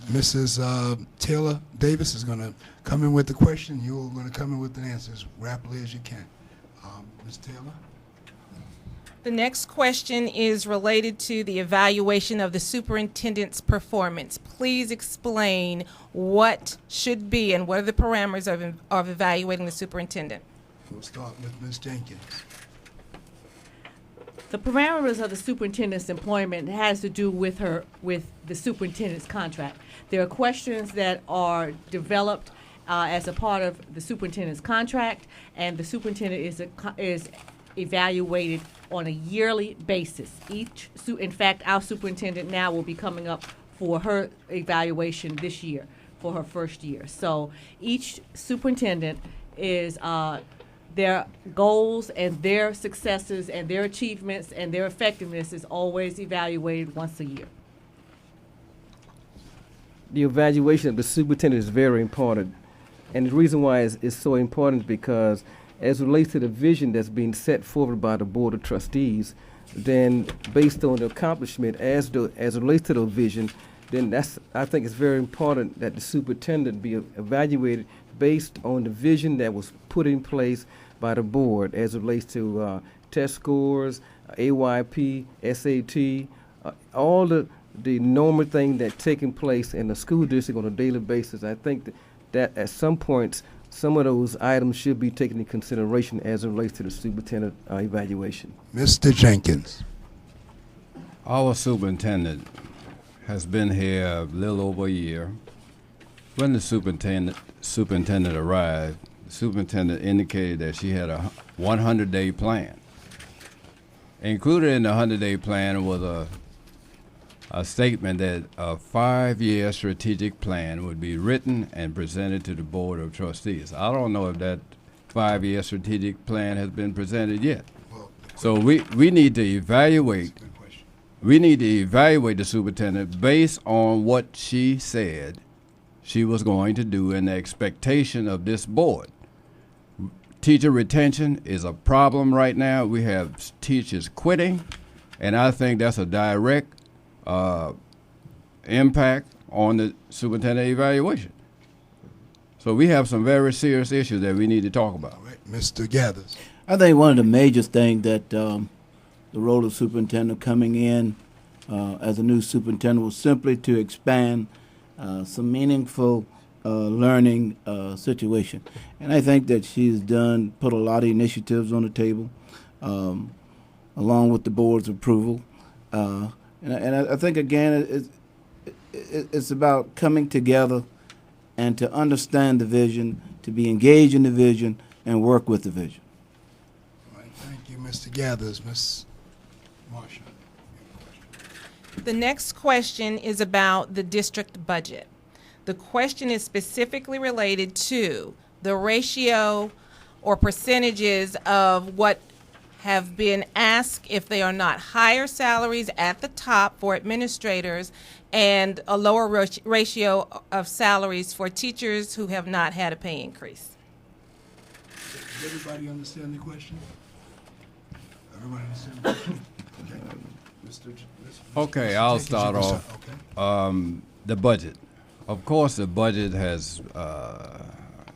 Mrs. Taylor Davis is going to come in with the question. You're going to come in with the answer as rapidly as you can. Ms. Taylor? The next question is related to the evaluation of the superintendent's performance. Please explain what should be and what are the parameters of evaluating the superintendent. We'll start with Ms. Jenkins. The parameters of the superintendent's employment has to do with the superintendent's contract. There are questions that are developed as a part of the superintendent's contract, and the superintendent is evaluated on a yearly basis. In fact, our superintendent now will be coming up for her evaluation this year for her first year. So each superintendent is their goals and their successes and their achievements and their effectiveness is always evaluated once a year. The evaluation of the superintendent is very important. And the reason why it's so important is because as it relates to the vision that's being set forward by the Board of Trustees, then based on the accomplishment as it relates to the vision, then I think it's very important that the superintendent be evaluated based on the vision that was put in place by the board as it relates to test scores, AYP, SAT, all the normal thing that's taking place in the school district on a daily basis. I think that at some points, some of those items should be taken into consideration as it relates to the superintendent evaluation. Mr. Jenkins. Our superintendent has been here a little over a year. When the superintendent arrived, the superintendent indicated that she had a 100-day plan. Included in the 100-day plan was a statement that a 5-year strategic plan would be written and presented to the Board of Trustees. I don't know if that 5-year strategic plan has been presented yet. So we need to evaluate. We need to evaluate the superintendent based on what she said she was going to do and the expectation of this board. Teacher retention is a problem right now. We have teachers quitting, and I think that's a direct impact on the superintendent evaluation. So we have some very serious issues that we need to talk about. All right, Mr. Gathers. I think one of the major things that the role of superintendent coming in as a new superintendent was simply to expand some meaningful learning situation. And I think that she's put a lot of initiatives on the table, along with the board's approval. And I think, again, it's about coming together and to understand the vision, to be engaged in the vision, and work with the vision. All right, thank you, Mr. Gathers. Ms. Marshall. The next question is about the district budget. The question is specifically related to the ratio or percentages of what have been asked if they are not higher salaries at the top for administrators and a lower ratio of salaries for teachers who have not had a pay increase. Does everybody understand the question? Everybody understand the question? Okay, I'll start off. Okay. The budget. Of course, the budget has,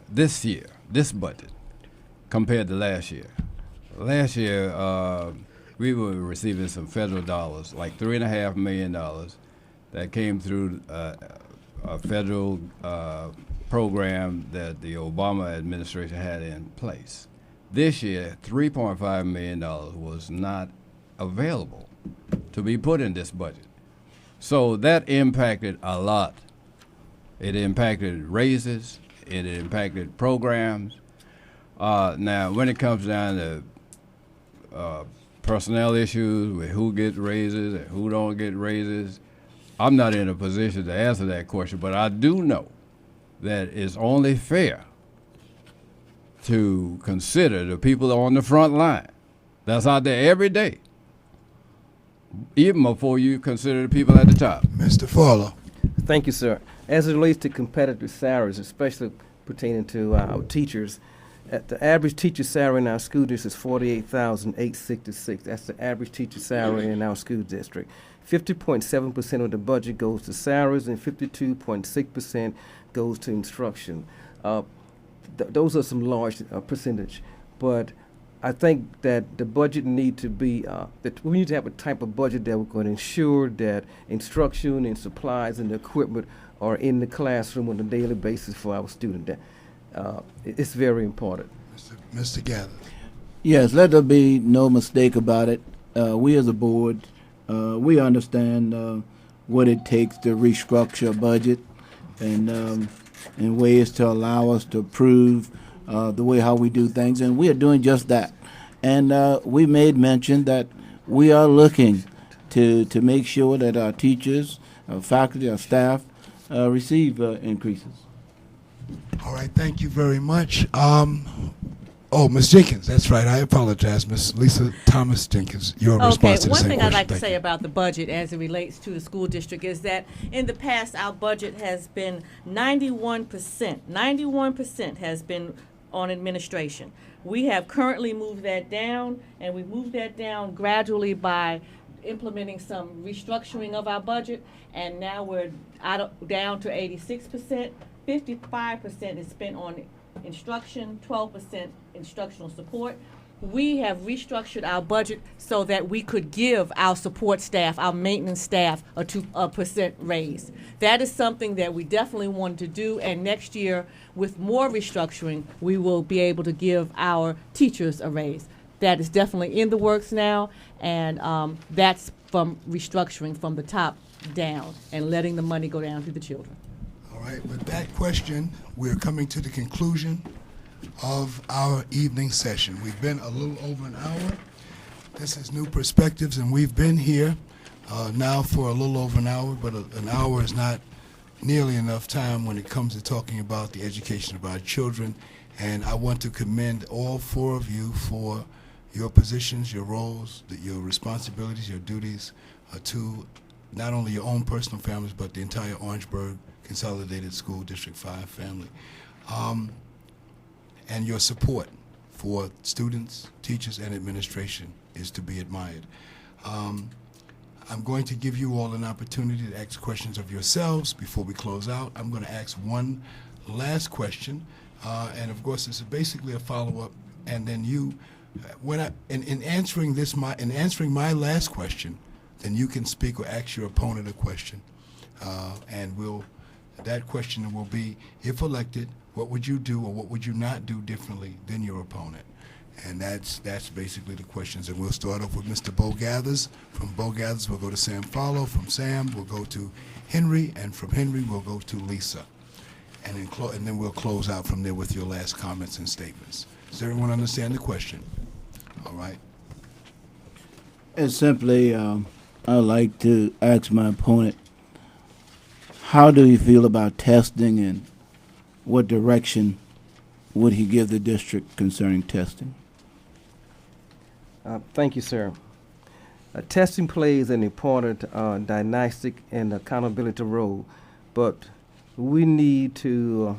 this budget, compared to last year. Last year, we were receiving some federal dollars, like $3.5 million that came through a federal program that the Obama administration had in place. This year, $3.5 million was not available to be put in this budget. So that impacted a lot. It impacted raises, it impacted programs. Now, when it comes down to personnel issues with who gets raises and who don't get raises, I'm not in a position to answer that question, but I do know that it's only fair to consider the people on the front line that's out there every day, even before you consider the people at the top. Mr. Farlow. Thank you, sir. As it relates to competitive salaries, especially pertaining to our teachers, the average teacher salary in our school district is $48,866. That's the average teacher salary in our school district. 50.7% of the budget goes to salaries and 52.6% goes to instruction. Those are some large percentage, but I think that the budget need to be, that we need to have a type of budget that we're going to ensure that instruction and supplies and equipment are in the classroom on a daily basis for our students. It's very important. Mr. Gather. Yes, let there be no mistake about it. We as a board, we understand what it takes to restructure a budget and ways to allow us to improve the way how we do things, and we are doing just that. And we made mention that we are looking to make sure that our teachers, our faculty, our staff receive increases. All right, thank you very much. Oh, Ms. Jenkins, that's right. I apologize, Ms. Lisa Thomas Jenkins. Your response to the one same thing question. I'd like to Thank say you. about the budget as it relates to the school district is that in the past our budget has been 91%. 91% has been on administration. We have currently moved that down, and we moved that down gradually by implementing some restructuring of our budget, and now we're down to 86%. 55% is spent on instruction, 12% instructional support. We have restructured our budget so that we could give our support staff, our maintenance staff, a 2% raise. That is something that we definitely want to do, and next year, with more restructuring, we will be able to give our teachers a raise. That is definitely in the works now, and that's from restructuring from the top down and letting the money go down to the children. All right, with that question, we're coming to the conclusion of our evening session. We've been a little over an hour. This is New Perspectives, and we've been here now for a little over an hour, but an hour is not nearly enough time when it comes to talking about the education of our children. And I want to commend all four of you for your positions, your roles, your responsibilities, your duties to not only your own personal families, but the entire Orangeburg Consolidated School District 5 family. And your support for students, teachers, and administration is to be admired. I'm going to give you all an opportunity to ask questions of yourselves before we close out. I'm going to ask one last question, and of course, this is basically a follow-up. And then you, in answering my last question, then you can speak or ask your opponent a question, and that question will be, if elected, what would you do or what would you not do differently than your opponent? And that's basically the questions. And we'll start off with Mr. Bo Gathers. From Bo Gathers, we'll go to Sam Farlow. From Sam, we'll go to Henry. And from Henry, we'll go to Lisa. And then we'll close out from there with your last comments and statements. Does everyone understand the question? All right. And simply, I'd like to ask my opponent, how do you feel about testing, and what direction would he give the district concerning testing? Thank you, sir. Testing plays an important diagnostic and accountability role, but we need to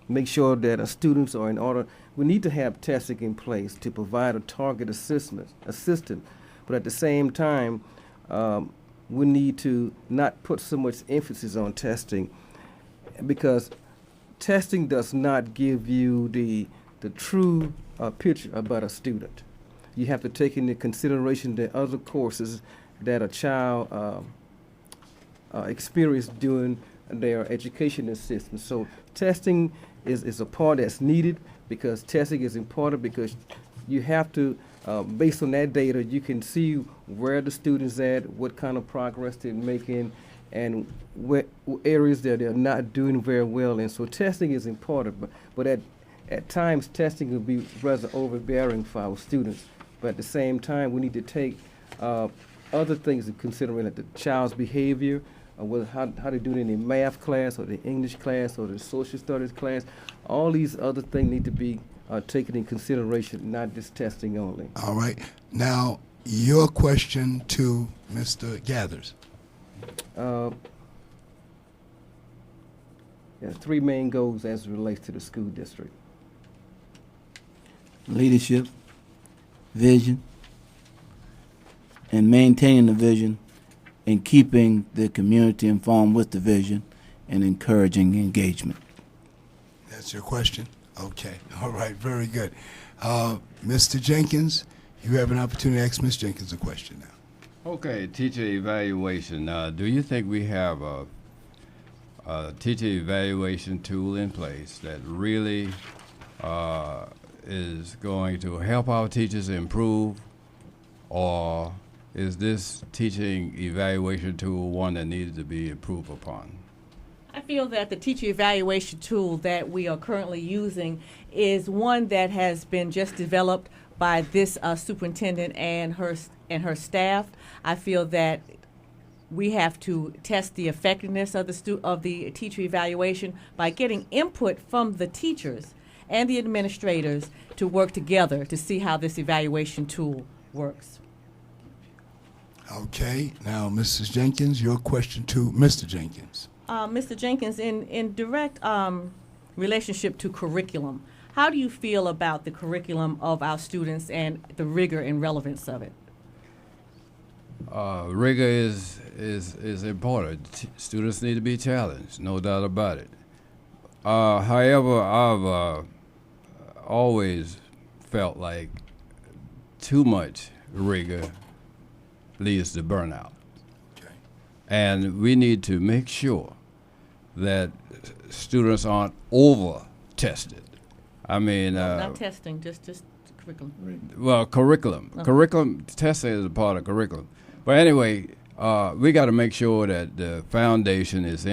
make sure that students are in order. We need to have testing in place to provide a target assistant, but at the same time, we need to not put so much emphasis on testing, because testing does not give you the true picture about a student. You have to take into consideration the other courses that a child experienced during their education system. So testing is a part that's needed, because testing is important, because you have to, based on that data, you can see where the student's at, what kind of progress they're making, and what areas that they're not doing very well in. So testing is important, but at times testing will be rather overbearing for our students. But at the same time, we need to take other things into consideration, like the child's behavior, how they do it in the math class or the English class or the social studies class. All these other things need to be taken in consideration, not just testing only. All right. Now, your question to Mr. Gathers. There are three main goals as it relates to the school district. Leadership, vision, and maintaining the vision, and keeping the community informed with the vision, and encouraging engagement. That's your question? Okay. All right. Very good. Mr. Jenkins, you have an opportunity to ask Ms. Jenkins a question now. Okay, teacher evaluation. Do you think we have a teacher evaluation tool in place that really is going to help our teachers improve, or is this teaching evaluation tool one that needs to be improved upon? I feel that the teacher evaluation tool that we are currently using is one that has been just developed by this superintendent and her staff. I feel that we have to test the effectiveness of the teacher evaluation by getting input from the teachers and the administrators to work together to see how this evaluation tool works. Okay. Now, Mrs. Jenkins, your question to Mr. Jenkins. Mr. Jenkins, in direct relationship to curriculum, how do you feel about the curriculum of our students and the rigor and relevance of it? Rigor is important. Students need to be challenged, no doubt about it. However, I've always felt like too much rigor leads to burnout. Okay. And we need to make sure that students aren't over-tested. I mean... Not testing, just curriculum. Well, curriculum. Oh. Curriculum, testing is a part of curriculum. But anyway, we got to make sure that the foundation is in